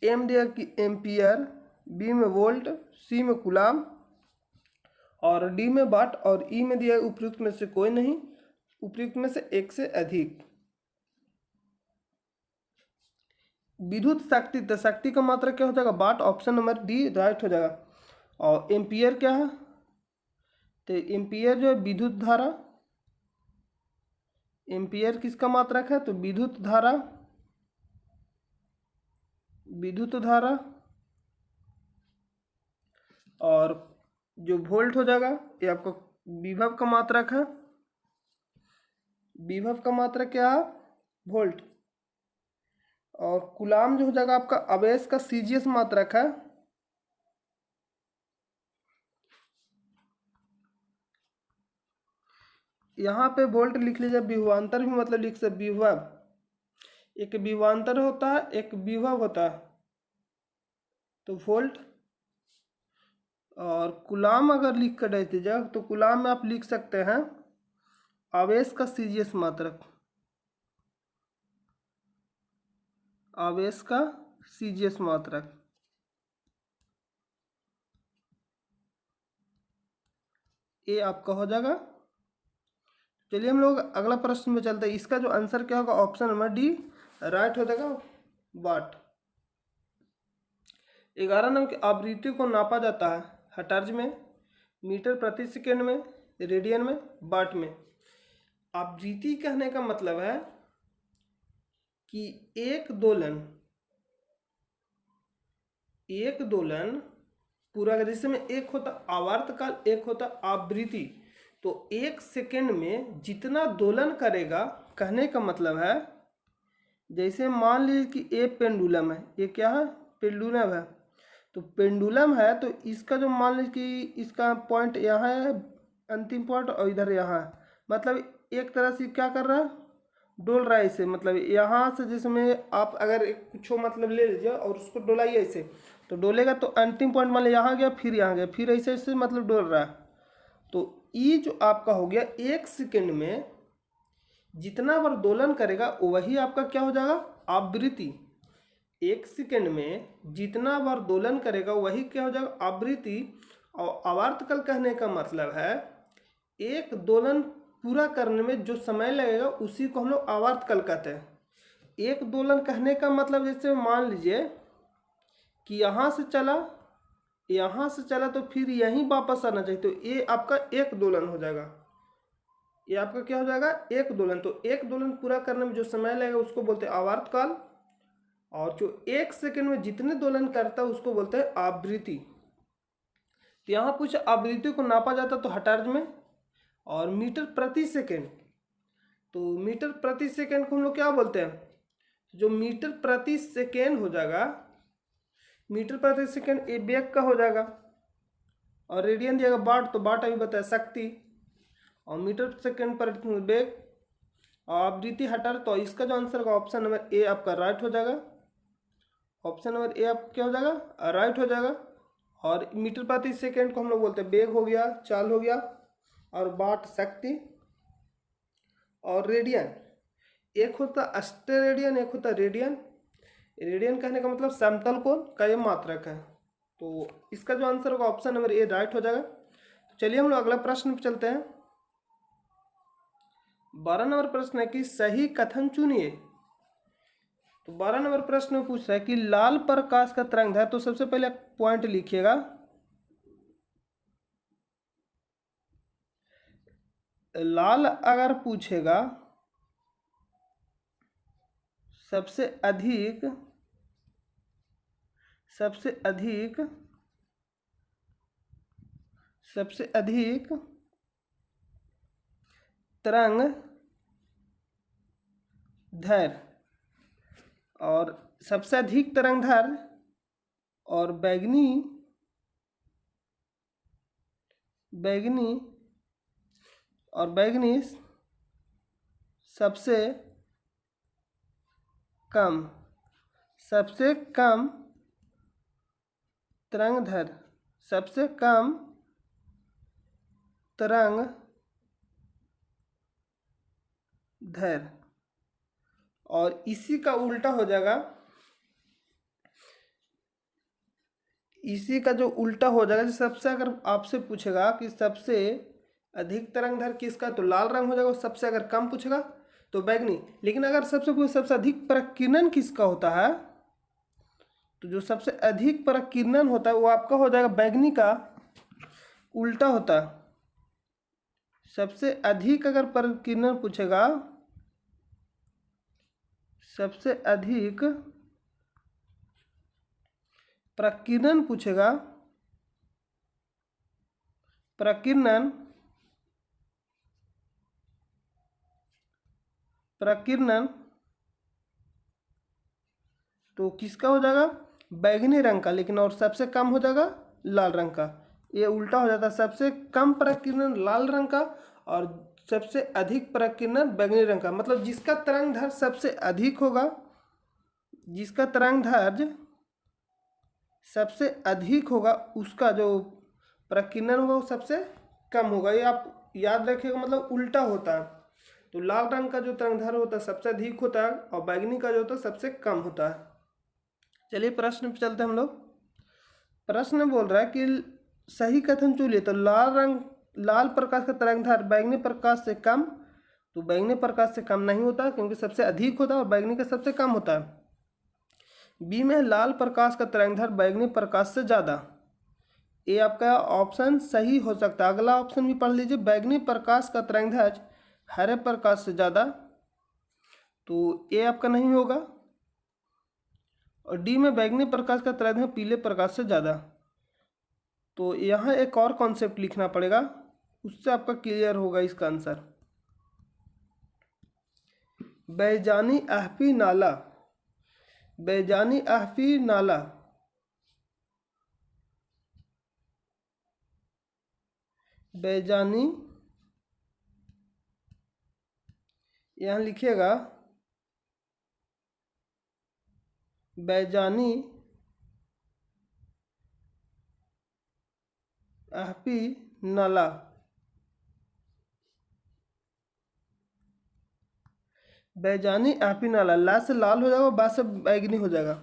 एम दिया कि एम्पियर, बी में वोल्ट, सी में कूलाम, और डी में वाट और ई में दिया है उपयुक्त में से कोई नहीं, उपयुक्त में से एक से अधिक। विद्युत शक्ति, तो शक्ति का मात्रा क्या हो जाएगा वाट, ऑप्शन नंबर डी राइट हो जाएगा। और एम्पियर क्या है, तो एम्पियर जो है विद्युत धारा, एम्पियर किसका मात्रक है, तो विद्युत धारा, विद्युत धारा। और जो वोल्ट हो जाएगा ये आपका विभव का मात्रक है, विभव का मात्रक क्या है वोल्ट। और कूलाम जो हो जाएगा आपका आवेश का सीजीएस मात्रक है। यहाँ पे वोल्ट लिख लीजिए, विभवांतर भी मतलब लिख सकते विभव, एक विभवांतर होता है एक विभव होता है, तो वोल्ट। और कूलाम अगर लिख कर दे दीजिए तो कूलाम में आप लिख सकते हैं आवेश का सीजीएस मात्रक, आवेश का सीजीएस मात्रक। ये आपका हो जाएगा। चलिए हम लोग अगला प्रश्न में चलते हैं। इसका जो आंसर क्या होगा ऑप्शन नंबर डी राइट हो जाएगा वाट। 11 नंबर की आवृत्ति को नापा जाता है हर्ट्ज में, मीटर प्रति सेकेंड में, रेडियन में, वाट में। आवृत्ति कहने का मतलब है कि एक दोलन पूरा, जैसे में एक होता आवर्तकाल, एक होता आवृत्ति। तो एक सेकेंड में जितना दोलन करेगा, कहने का मतलब है जैसे मान लीजिए कि ये पेंडुलम है, ये क्या है पेंडुलम है। तो पेंडुलम है तो इसका जो मान लीजिए कि इसका पॉइंट यहाँ है अंतिम पॉइंट और इधर यहाँ है, मतलब एक तरह से क्या कर रहा है डोल रहा है इसे। मतलब यहाँ से जिसमें आप अगर एक कुछ मतलब ले लीजिए और उसको डोलाइए ऐसे, तो डोलेगा तो अंतिम पॉइंट मान लीजिए यहाँ गया फिर यहाँ गया फिर ऐसे ऐसे मतलब डोल रहा है। तो ये जो आपका हो गया एक सेकेंड में जितना बार दोलन करेगा वही आपका क्या हो जाएगा आवृत्ति। एक सेकेंड में जितना बार दोलन करेगा वही क्या हो जाएगा आवृत्ति। और आवर्तकाल कहने का मतलब है एक दोलन पूरा करने में जो समय लगेगा उसी को हम लोग आवर्तकाल कहते हैं। एक दोलन कहने का मतलब जैसे मान लीजिए कि यहाँ से चला तो फिर यहीं वापस आना चाहिए, तो ये आपका एक दोलन हो जाएगा। ये आपका क्या हो जाएगा एक दोलन। तो एक दोलन पूरा करने में जो समय लगेगा उसको बोलते हैं आवर्तकाल, और जो एक सेकंड में जितने दोलन करता है उसको बोलते हैं आवृत्ति। तो यहाँ कुछ आवृत्ति को नापा जाता तो हर्ट्ज में और मीटर प्रति सेकंड। तो मीटर प्रति सेकंड को हम लोग क्या बोलते हैं, जो मीटर प्रति सेकंड हो जाएगा, मीटर प्रति सेकंड ये वेग का हो जाएगा। और रेडियन दिएगा वाट, तो वाट अभी बताया शक्ति, और मीटर सेकंड पर वेग, आवृत्ति हर्ट्ज। तो इसका जो आंसर होगा ऑप्शन नंबर ए आपका राइट हो जाएगा। ऑप्शन नंबर ए आप क्या हो जाएगा राइट हो जाएगा। और मीटर प्रति सेकंड को हम लोग बोलते हैं वेग हो गया, चाल हो गया, और वाट शक्ति। और रेडियन एक होता स्टेरेडियन, एक होता रेडियन। रेडियन कहने का मतलब समतल कोण का ये मात्रक है। तो इसका जो आंसर होगा ऑप्शन नंबर ए राइट हो जाएगा। तो चलिए हम लोग अगला प्रश्न पे चलते हैं। 12 नंबर प्रश्न है कि सही कथन चुनिए। तो 12 नंबर प्रश्न में पूछ रहा है कि लाल प्रकाश का तरंगदैर्घ्य, तो सबसे पहले पॉइंट लिखिएगा, लाल अगर पूछेगा सबसे अधिक तरंगदैर्घ्य और सबसे अधिक तरंगदैर्घ्य और बैगनी सबसे कम तरंगदैर्घ्य, सबसे कम तरंगदैर्घ्य। और इसी का उल्टा हो जाएगा, इसी का जो उल्टा हो जाएगा, जैसे सबसे अगर आपसे पूछेगा कि सबसे अधिक तरंगधर किसका, तो लाल रंग हो जाएगा। सबसे अगर कम पूछेगा तो बैगनी। लेकिन अगर सबसे अधिक प्रकीर्णन किसका होता है, तो जो सबसे अधिक प्रकीर्णन होता है वो आपका हो जाएगा बैगनी का उल्टा होता है। सबसे अधिक अगर प्रकीर्णन पूछेगा, सबसे अधिक प्रकीर्णन पूछेगा, प्रकीर्णन तो किसका हो जाएगा, बैगनी रंग का। लेकिन और सबसे कम हो जाएगा लाल रंग का। ये उल्टा हो जाता है, सबसे कम प्रकीर्णन लाल रंग का और सबसे अधिक प्रकीर्णन बैगनी रंग का। मतलब जिसका तरंगदैर्घ्य सबसे अधिक होगा, जिसका तरंगदैर्घ्य सबसे अधिक होगा, उसका जो प्रकीर्णन होगा वो सबसे कम होगा। ये आप याद रखिएगा, मतलब उल्टा होता है। तो लाल रंग का जो तरंगदैर्घ्य होता है सबसे अधिक होता है और बैगनी का जो होता है सबसे कम होता है। चलिए प्रश्न पे चलते हैं हम लोग। प्रश्न बोल रहा है कि सही कथन चुनिए। तो लाल प्रकाश का तरंगदैर्घ्य बैगनी प्रकाश से कम, तो बैगनी प्रकाश से कम नहीं होता क्योंकि सबसे अधिक होता है और बैगनी का सबसे कम होता है। बी में लाल प्रकाश का तरंगदैर्घ्य बैगनी प्रकाश से ज़्यादा। ये आपका ऑप्शन सही हो सकता है। अगला ऑप्शन भी पढ़ लीजिए, बैगनी प्रकाश का तरंगदैर्घ्य हरे प्रकाश से ज़्यादा, तो ये आपका नहीं होगा। और डी में बैगनी प्रकाश का तरंगदैर्घ्य पीले प्रकाश से ज़्यादा। तो यहाँ एक और कॉन्सेप्ट लिखना पड़ेगा, उससे आपका क्लियर होगा इसका आंसर। बैजानी आहपी नाला, बैजानी आहपी नाला, बैजानी, यहाँ लिखिएगा बैजानी आहपी नाला, बैजानी आहपी नाला। ला से लाल हो जाएगा, बा से बैगनी हो जाएगा।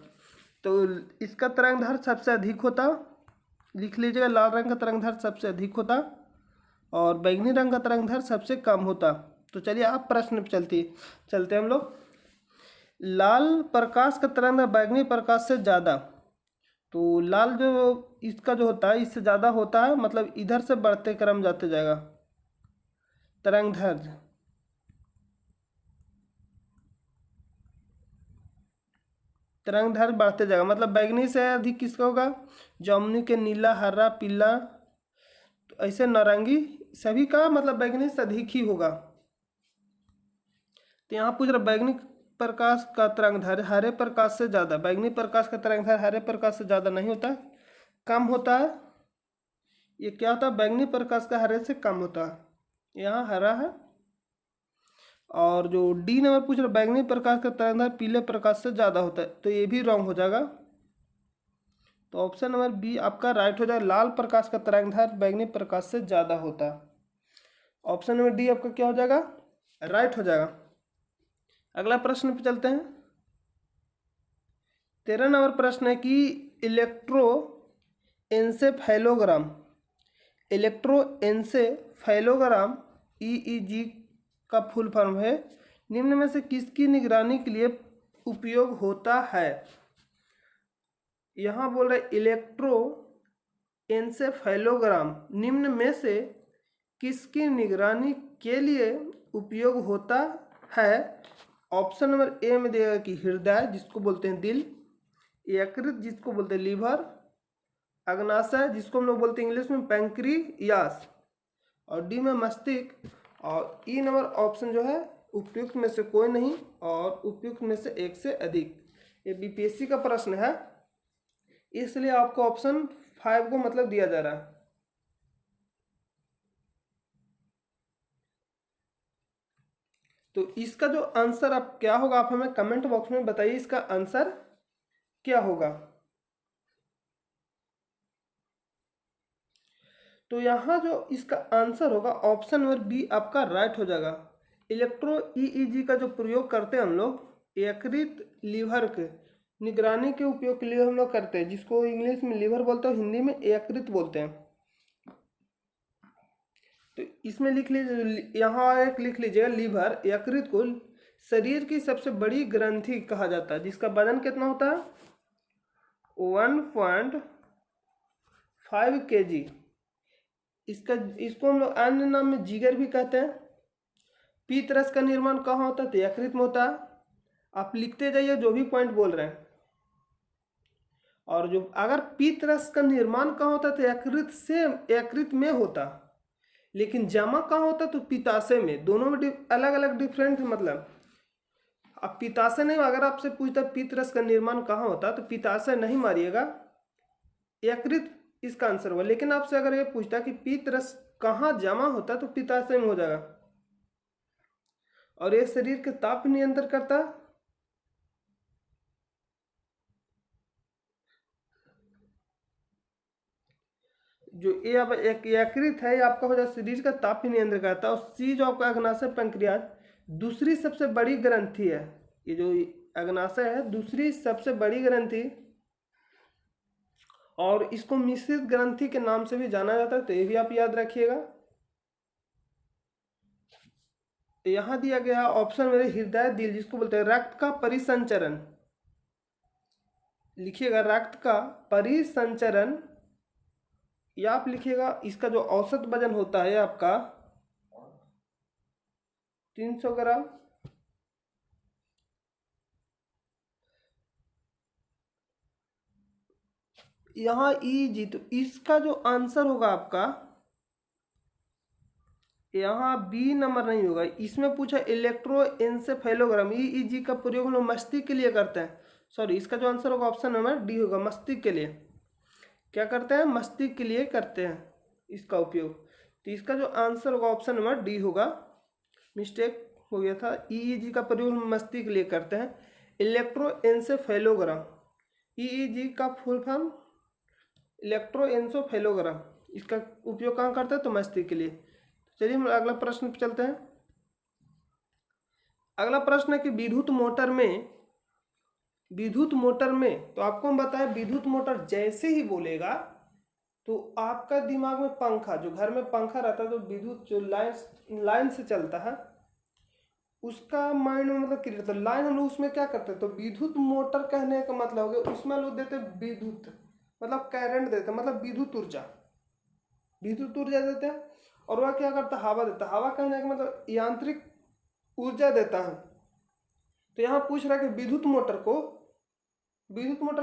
तो इसका तरंगदैर्घ्य सबसे अधिक होता, लिख लीजिएगा, लाल रंग का तरंगदैर्घ्य सबसे अधिक होता और बैगनी रंग का तरंगदैर्घ्य सबसे कम होता। तो चलिए आप प्रश्न पे चलते हम लोग। लाल प्रकाश का तरंगदैर्घ्य बैगनी प्रकाश से ज़्यादा, तो लाल जो इसका जो होता है इससे ज़्यादा होता है, मतलब इधर से बढ़ते क्रम जाते जाएगा तरंगदैर्घ्य। तरंगदैर्घ्य बढ़ते जाएगा, मतलब बैगनी से अधिक किसका होगा, जामुनी के नीला, हरा, पीला, तो ऐसे नारंगी सभी का मतलब बैगनी से अधिक ही होगा। तो यहाँ पूछ रहा बैगनी प्रकाश का तरंगदैर्घ्य हरे प्रकाश से ज़्यादा। बैगनी प्रकाश का तरंगदैर्घ्य हरे प्रकाश से ज़्यादा नहीं होता, कम होता है। ये क्या होता है, बैगनी प्रकाश का हरे से कम होता है। यहाँ हरा है। और जो डी नंबर पूछ रहा बैगनी प्रकाश का तरंगदैर्घ्य पीले प्रकाश से ज़्यादा होता है, तो ये भी रॉन्ग हो जाएगा। तो ऑप्शन नंबर बी आपका राइट हो जाएगा, लाल प्रकाश का तरंगदैर्घ्य बैगनी प्रकाश से ज़्यादा होता है। ऑप्शन नंबर डी आपका क्या हो जाएगा, राइट हो जाएगा। अगला प्रश्न पे चलते हैं। 13 नंबर प्रश्न है कि इलेक्ट्रोएन्सेफेलोग्राम, इलेक्ट्रोएन्सेफेलोग्राम ईईजी का फुल फॉर्म है, निम्न में से किसकी निगरानी के लिए उपयोग होता है। यहाँ बोल रहे इलेक्ट्रोएन्सेफेलोग्राम निम्न में से किसकी निगरानी के लिए उपयोग होता है। ऑप्शन नंबर ए में देगा कि हृदय जिसको बोलते हैं दिल, यकृत जिसको बोलते हैं लीवर, अग्नाशय जिसको हम लोग बोलते हैं इंग्लिश में पैंक्रियास, और डी में मस्तिष्क, और ई नंबर ऑप्शन जो है उपयुक्त में से कोई नहीं और उपयुक्त में से एक से अधिक। ये बीपीएससी का प्रश्न है, इसलिए आपको ऑप्शन 5 को मतलब दिया जा रहा है। तो इसका जो आंसर आप क्या होगा, आप हमें कमेंट बॉक्स में बताइए इसका आंसर क्या होगा। तो यहाँ जो इसका आंसर होगा ऑप्शन नंबर बी आपका राइट हो जाएगा। इलेक्ट्रो ईईजी का जो प्रयोग करते हैं हम लोग यकृत, लीवर के, निगरानी के उपयोग के लिए हम लोग करते हैं, जिसको इंग्लिश में लीवर बोलते हैं, हिंदी में यकृत बोलते हैं। तो इसमें लिख लीजिए, यहाँ एक लिख लीजिएगा, लीवर यकृत को शरीर की सबसे बड़ी ग्रंथि कहा जाता है, जिसका वजन कितना होता है 1.5 kg। इसको हम लोग अन्य नाम में जिगर भी कहते हैं। पीत रस का निर्माण कहाँ होता है तो यकृत में होता है। आप लिखते जाइए जो भी पॉइंट बोल रहे हैं। और जो अगर पीत रस का निर्माण कहाँ होता है तो यकृत में होता, लेकिन जमा कहाँ होता तो पित्ताशय में। दोनों में अलग अलग डिफरेंट है। मतलब अब पित्ताशय नहीं, अगर आपसे पूछता पीत रस का निर्माण कहाँ होता तो पित्ताशय नहीं मारिएगा, यकृत इसका आंसर होगा। लेकिन आपसे अगर ये पूछता कि पीत रस कहाँ जमा होता तो पित्ताशय में हो जाएगा। और ये शरीर के ताप नियंत्रण करता है। जो ये अब एक यकृत है, ये आपका हो जाए शरीर का ताप नियंत्रण करता है। और सी जो आपका अग्नाशय पैंक्रियाज दूसरी सबसे बड़ी ग्रंथि है। ये जो अग्नाशय है दूसरी सबसे बड़ी ग्रंथि, और इसको मिश्रित ग्रंथि के नाम से भी जाना जाता है, तो ये भी आप याद रखिएगा। यहां दिया गया ऑप्शन मेरे हृदय दिल, जिसको बोलते हैं रक्त का परिसंचरण। लिखिएगा रक्त का परिसंचरण, या आप लिखिएगा इसका जो औसत वजन होता है आपका 300 ग्राम। यहाँ ईजी, तो इसका जो आंसर होगा आपका यहाँ बी नंबर नहीं होगा। इसमें पूछा इलेक्ट्रोएन्सेफेलोग्राम, ईईजी का प्रयोग हम लोग मस्तिष्क के लिए करते हैं। सॉरी, इसका जो आंसर होगा ऑप्शन नंबर डी होगा, मस्तिष्क के लिए। क्या करते हैं, मस्तिष्क के लिए करते हैं इसका उपयोग। तो इसका जो आंसर होगा ऑप्शन नंबर डी होगा। मिस्टेक हो गया था, ईईजी का प्रयोग हम मस्तिष्क के लिए करते हैं। इलेक्ट्रोएन्सेफेलोग्राम, ईईजी का फुल फॉर्म इलेक्ट्रोएन्सेफेलोग्राम, इसका उपयोग कहाँ करते हैं तो मस्तिष्क के लिए। चलिए हम अगला प्रश्न पे चलते हैं। अगला प्रश्न है कि विद्युत मोटर में तो आपको हम बताएं, विद्युत मोटर जैसे ही बोलेगा तो आपका दिमाग में पंखा, जो घर में पंखा रहता है तो विद्युत जो लाइन से चलता है उसका माइंड में मतलब क्रिएट होता है। लाइन हम लोग उसमें क्या करते हैं तो विद्युत मोटर कहने का मतलब हो गया, उसमें लोग देते विद्युत मतलब करंट देते हैं, मतलब विद्युत ऊर्जा देते हैं। और वह क्या करता है, हवा देता है। हवा कहने का मतलब यांत्रिक ऊर्जा देता है। तो यहाँ पूछ रहा है कि विद्युत मोटर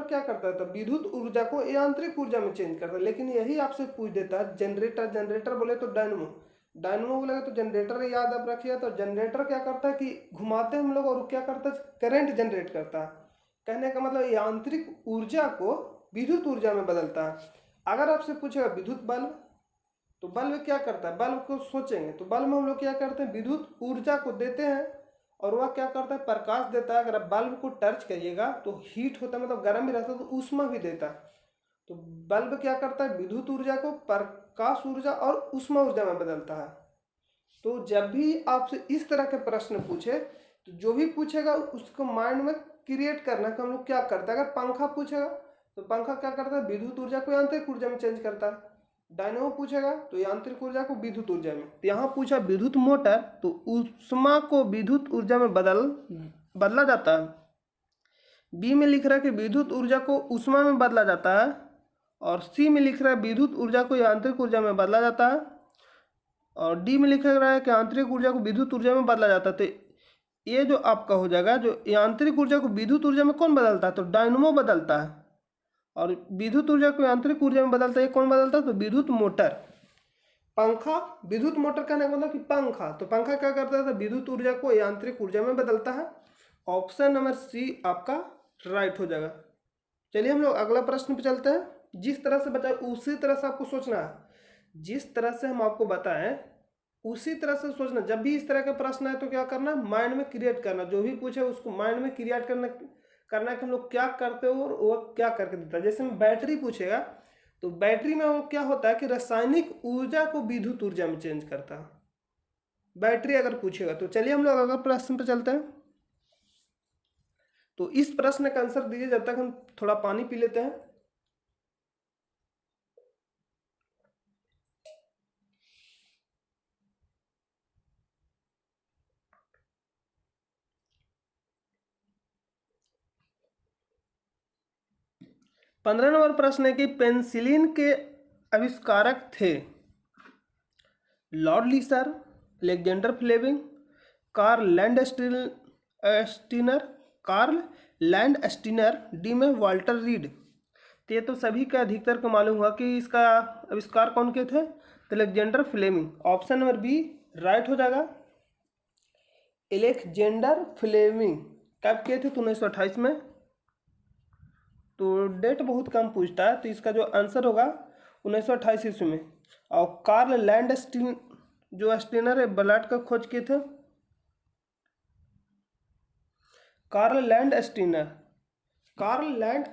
क्या करता है तो विद्युत ऊर्जा को यांत्रिक ऊर्जा में चेंज करता है। लेकिन यही आपसे पूछ देता है जनरेटर बोले तो डायनमो बोलेगा तो जनरेटर याद आप रखिए। तो जनरेटर क्या करता है कि घुमाते हैं हम लोग, और क्या करता है करंट जनरेट करता है। कहने का मतलब यांत्रिक ऊर्जा को विद्युत ऊर्जा में बदलता है। अगर आपसे पूछेगा विद्युत बल्ब, तो बल्ब क्या करता है, बल्ब को सोचेंगे तो बल्ब में हम लोग क्या करते हैं विद्युत ऊर्जा को देते हैं, और वह क्या करता है प्रकाश देता है। अगर आप बल्ब को टच करिएगा तो हीट होता है, मतलब गर्म भी रहता है, तो ऊष्मा भी देता है। तो बल्ब क्या करता है विद्युत ऊर्जा को प्रकाश ऊर्जा और ऊष्मा ऊर्जा में बदलता है। तो जब भी आपसे इस तरह के प्रश्न पूछे तो जो भी पूछेगा उसको माइंड में क्रिएट करना कि हम लोग क्या करते हैं। अगर पंखा पूछेगा तो पंखा क्या करता है विद्युत ऊर्जा को यांत्रिक ऊर्जा में चेंज करता है। डायनेमो पूछेगा तो यांत्रिक ऊर्जा को विद्युत ऊर्जा में। तो यहाँ पूछा विद्युत मोटर, तो ऊष्मा को विद्युत ऊर्जा में बदला जाता है। बी में लिख रहा है कि विद्युत ऊर्जा को ऊष्मा में बदला जाता है, और सी में लिख रहा है विद्युत ऊर्जा को यांत्रिक ऊर्जा में बदला जाता है, और डी में लिखा रहा है कि यांत्रिक ऊर्जा को विद्युत ऊर्जा में बदला जाता है। तो ये जो आपका हो जाएगा, जो यांत्रिक ऊर्जा को विद्युत ऊर्जा में कौन बदलता है तो डायनेमो बदलता है, और विद्युत ऊर्जा को यांत्रिक ऊर्जा में बदलता है कौन बदलता है तो विद्युत मोटर। पंखा विद्युत मोटर कहने का मतलब कि पंखा, तो पंखा क्या करता है तो विद्युत ऊर्जा को यांत्रिक ऊर्जा में बदलता है। ऑप्शन नंबर सी आपका राइट हो जाएगा। चलिए हम लोग अगला प्रश्न पे चलते हैं। जिस तरह से बताए उसी तरह से आपको सोचना है। जिस तरह से हम आपको बताएं उसी तरह से सोचना। जब भी इस तरह का प्रश्न है तो क्या करना, माइंड में क्रिएट करना। जो भी पूछे उसको माइंड में क्रिएट करना कि हम लोग क्या करते हो और वो क्या करके देता है। जैसे बैटरी पूछेगा तो बैटरी में वो क्या होता है कि रासायनिक ऊर्जा को विद्युत ऊर्जा में चेंज करता है, बैटरी अगर पूछेगा तो। चलिए हम लोग अगले प्रश्न पर चलते हैं। तो इस प्रश्न का आंसर दीजिए जब तक हम थोड़ा पानी पी लेते हैं। पंद्रह नंबर प्रश्न है कि पेनिसिलिन के आविष्कारक थे Lord Lister, Alexander Fleming, Karl Landsteiner, Karl Landsteiner, डी में वाल्टर रीड। तो ये तो सभी का अधिकतर को मालूम हुआ कि इसका आविष्कार कौन के थे, तो Alexander Fleming. Option number B right हो जाएगा। अलेक्जेंडर फ्लेमिंग कब किए थे, तो 1928 में। तो डेट बहुत कम पूछता है, तो इसका जो आंसर होगा 1928 ईस्वी में। और कार्ल लैंडस्टीन जो स्टीनर है ब्लड का खोज किए थे, कार्ल लैंड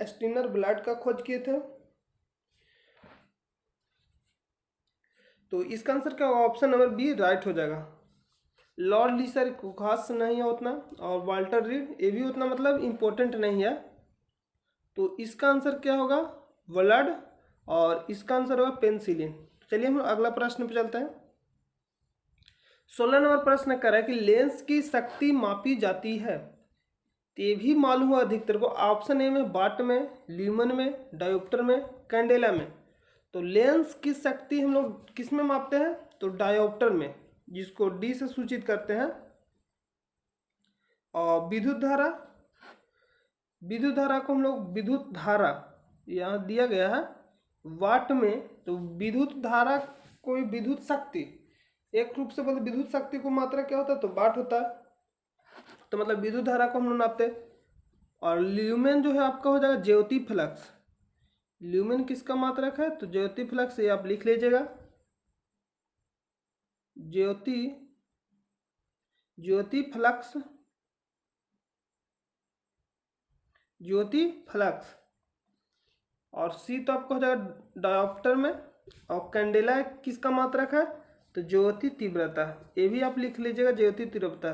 स्टीनर ब्लड का खोज किए थे। तो इसका आंसर क्या होगा, ऑप्शन नंबर बी राइट हो जाएगा। लॉर्ड लीसर खास नहीं है उतना, और वाल्टर रीड ये भी उतना मतलब इम्पोर्टेंट नहीं है। तो इसका आंसर क्या होगा, ब्लड, और इसका आंसर होगा पेनिसिलिन। चलिए हम अगला प्रश्न पे चलते हैं। 16 नंबर प्रश्न कर रहा है कि लेंस की शक्ति मापी जाती है, तो ये भी मालूम हुआ अधिकतर को। ऑप्शन ए में वाट में, ल्यूमेन में, डायोप्टर में, कैंडेला में। तो लेंस की शक्ति हम लोग किस में मापते हैं, तो डायोप्टर में, जिसको डी से सूचित करते हैं। और विद्युत धारा को हम लोग विद्युत धारा यहाँ दिया गया है वाट में। तो विद्युत धारा कोई विद्युत शक्ति, एक रूप से बोलते विद्युत शक्ति को मात्रा क्या होता है, तो वाट होता है। तो मतलब विद्युत धारा को हम लोग नापते हैं। और ल्यूमेन जो है आपका हो जाएगा ज्योति फ्लक्स। ल्यूमेन किसका मात्रक है, तो ज्योति फ्लक्स, ये आप लिख लीजिएगा। ज्योति फ्लक्स। और सी तो आपको हो जाएगा डायोप्टर में। और कैंडेला किसका मात्रक है, तो ज्योति तीव्रता, ये भी आप लिख लीजिएगा ज्योति तीव्रता।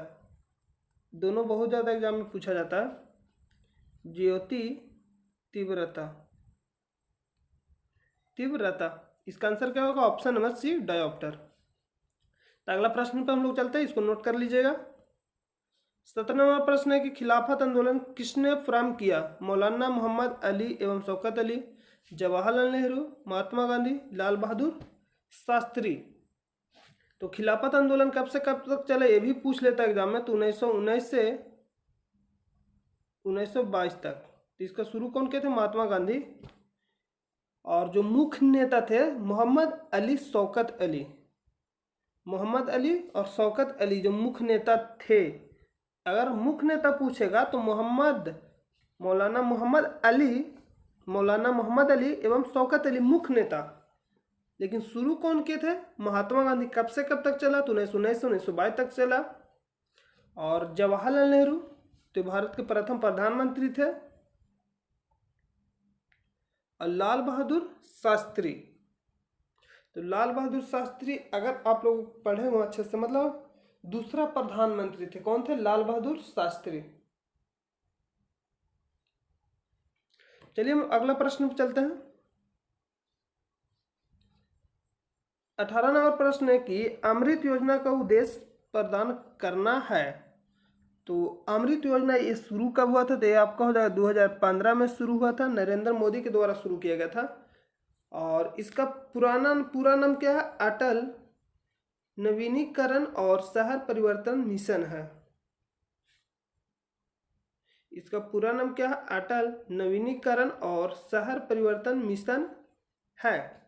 दोनों बहुत ज़्यादा एग्जाम में पूछा जाता है, ज्योति तीव्रता। इसका आंसर क्या होगा, ऑप्शन नंबर सी डायोप्टर। तो अगला प्रश्न पे हम लोग चलते हैं, इसको नोट कर लीजिएगा। 17 नंबर प्रश्न है कि खिलाफत आंदोलन किसने प्रारंभ किया, मौलाना मोहम्मद अली एवं शौकत अली, जवाहरलाल नेहरू, महात्मा गांधी, लाल बहादुर शास्त्री। तो खिलाफत आंदोलन कब से कब तक चला, ये भी पूछ लेता है एग्जाम में। तो 1919 से 1922 तक। तो इसका शुरू कौन किए थे, महात्मा गांधी। और जो मुख्य नेता थे मोहम्मद अली और शौकत अली जो मुख्य नेता थे। अगर मुख्य नेता पूछेगा तो मौलाना मोहम्मद अली एवं शौकत अली मुख्य नेता। लेकिन शुरू कौन किए थे, महात्मा गांधी। कब से कब तक चला, तो 1919 से 1922 तक चला। और जवाहरलाल नेहरू तो भारत के प्रथम प्रधानमंत्री थे। और लाल बहादुर शास्त्री, तो लाल बहादुर शास्त्री अगर आप लोग पढ़े हो अच्छे से, मतलब दूसरा प्रधानमंत्री थे। कौन थे, लाल बहादुर शास्त्री। चलिए हम अगला प्रश्न पे चलते हैं। 18 नंबर प्रश्न है कि अमृत योजना का उद्देश्य प्रदान करना है। तो अमृत योजना ये शुरू कब हुआ था, तो ये आपका हो जाएगा 2015 में शुरू हुआ था, नरेंद्र मोदी के द्वारा शुरू किया गया था। और इसका पूरा नाम क्या है, अटल नवीनीकरण और शहर परिवर्तन मिशन है। इसका पूरा नाम क्या है, अटल नवीनीकरण और शहर परिवर्तन मिशन है।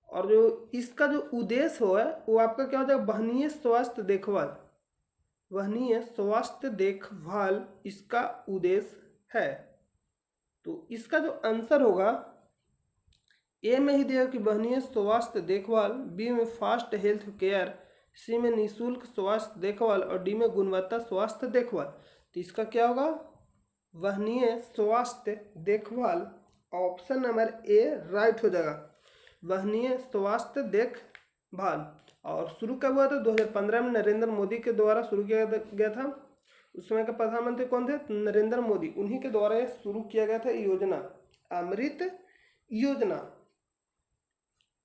और जो इसका जो उद्देश्य हो है वो आपका क्या हो जाएगा, वहनीय स्वास्थ्य देखभाल इसका उद्देश्य है। तो इसका जो आंसर होगा, ए में ही दिया कि वहनीय स्वास्थ्य देखभाल, बी में फास्ट हेल्थ केयर, सी में निःशुल्क स्वास्थ्य देखभाल, और डी में गुणवत्ता स्वास्थ्य देखभाल। तो इसका क्या होगा, वहनीय स्वास्थ्य देखभाल। ऑप्शन नंबर ए राइट हो जाएगा, वहनीय स्वास्थ्य देखभाल। और शुरू कब हुआ था, 2015 में नरेंद्र मोदी के द्वारा शुरू किया गया था। उस समय के प्रधानमंत्री कौन थे? नरेंद्र मोदी। उन्हीं के द्वारा यह शुरू किया गया था योजना, अमृत योजना,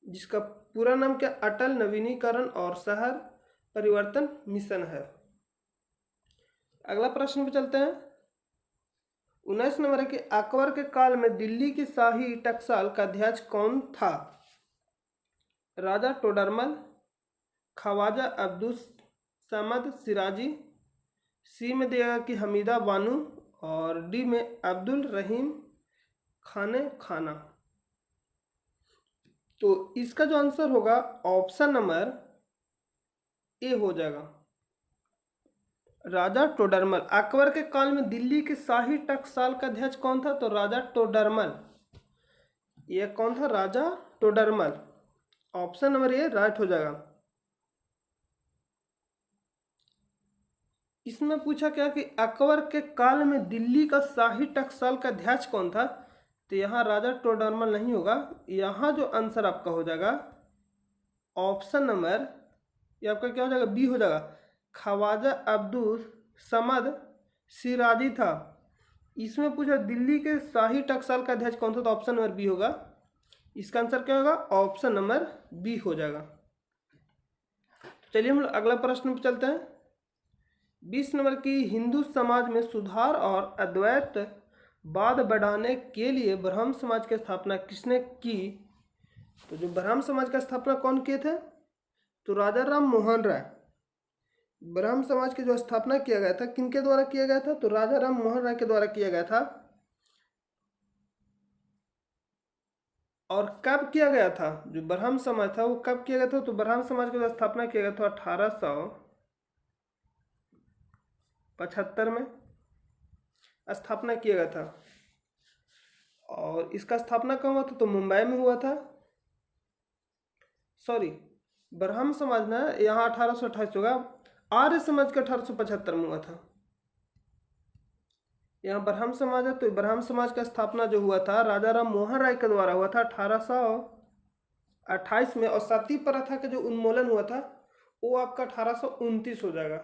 जिसका पूरा नाम क्या? अटल नवीनीकरण और शहर परिवर्तन मिशन है। अगला प्रश्न पे चलते हैं। 19 नंबर है कि अकबर के काल में दिल्ली की शाही टकसाल का अध्यक्ष कौन था? राजा टोडरमल, ख्वाजा अब्दुल समद सिराजी, सी में दिया कि हमीदा बानो, और डी में अब्दुल रहीम खाना। तो इसका जो आंसर होगा ऑप्शन नंबर ए हो जाएगा, राजा टोडरमल। अकबर के काल में दिल्ली के शाही टकसाल का अध्यक्ष कौन था? तो राजा टोडरमल। यह कौन था? राजा Todarmal. Option number A right हो जाएगा। इसमें पूछा क्या कि अकबर के काल में दिल्ली का शाही टकसाल का अध्यक्ष कौन था? तो यहाँ राजा टोडरमल नहीं होगा। यहाँ जो आंसर आपका हो जाएगा ऑप्शन नंबर, ये आपका क्या हो जाएगा? बी हो जाएगा, ख्वाजा अब्दुल समद सिराजी था। इसमें पूछा दिल्ली के शाही टकसाल का अध्यक्ष कौन था? तो ऑप्शन नंबर बी होगा। इसका आंसर क्या होगा? ऑप्शन नंबर बी हो जाएगा। चलिए हम लोग अगला प्रश्न पे चलते हैं। 20 नंबर की हिंदू समाज में सुधार और अद्वैतवाद बढ़ाने के लिए ब्रह्म समाज की स्थापना किसने की? तो जो ब्रह्म समाज का स्थापना कौन किए थे? तो राजा राम मोहन राय। ब्रह्म समाज की जो स्थापना किया गया था किनके द्वारा किया गया था? तो राजा राम मोहन राय के द्वारा किया गया था। और कब किया गया था? जो ब्रह्म समाज था वो कब किया गया था? तो ब्रह्म समाज की जो स्थापना किया गया था 1875 में स्थापना किया गया था। और इसका स्थापना कहाँ हुआ था? तो मुंबई में हुआ था। सॉरी, ब्रह्म समाज ना यहाँ 1828 होगा, आर्य समाज का 1875 में हुआ था। यहाँ ब्रह्म समाज है, तो ब्रह्म समाज का स्थापना जो हुआ था राजा राम मोहन राय के द्वारा हुआ था 1828 में। और सती प्रथा का जो उन्मूलन हुआ था वो आपका 1829 हो जाएगा।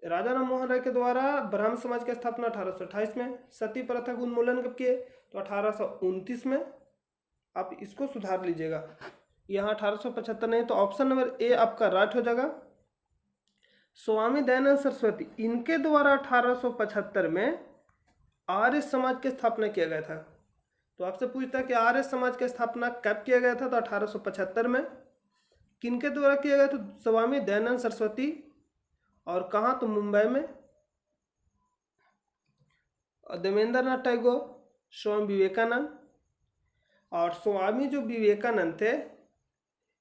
राजा राम मोहन राय के द्वारा ब्रह्म समाज की स्थापना 1828 में, सती प्रथा का उन्मूलन कब किए? तो 1829 में। आप इसको सुधार लीजिएगा, यहाँ 1875 नहीं। तो ऑप्शन नंबर ए आपका राइट हो जाएगा। स्वामी दयानंद सरस्वती, इनके द्वारा 1875 में आर्य समाज की स्थापना किया गया था। तो आपसे पूछता है कि आर्य समाज की स्थापना कब किया गया था? तो 1875 में। किनके द्वारा किया गया? तो स्वामी दयानंद सरस्वती। और कहाँ? तो मुंबई में। और देवेंद्र नाथ टैगोर, स्वामी विवेकानंद। और स्वामी जो विवेकानंद थे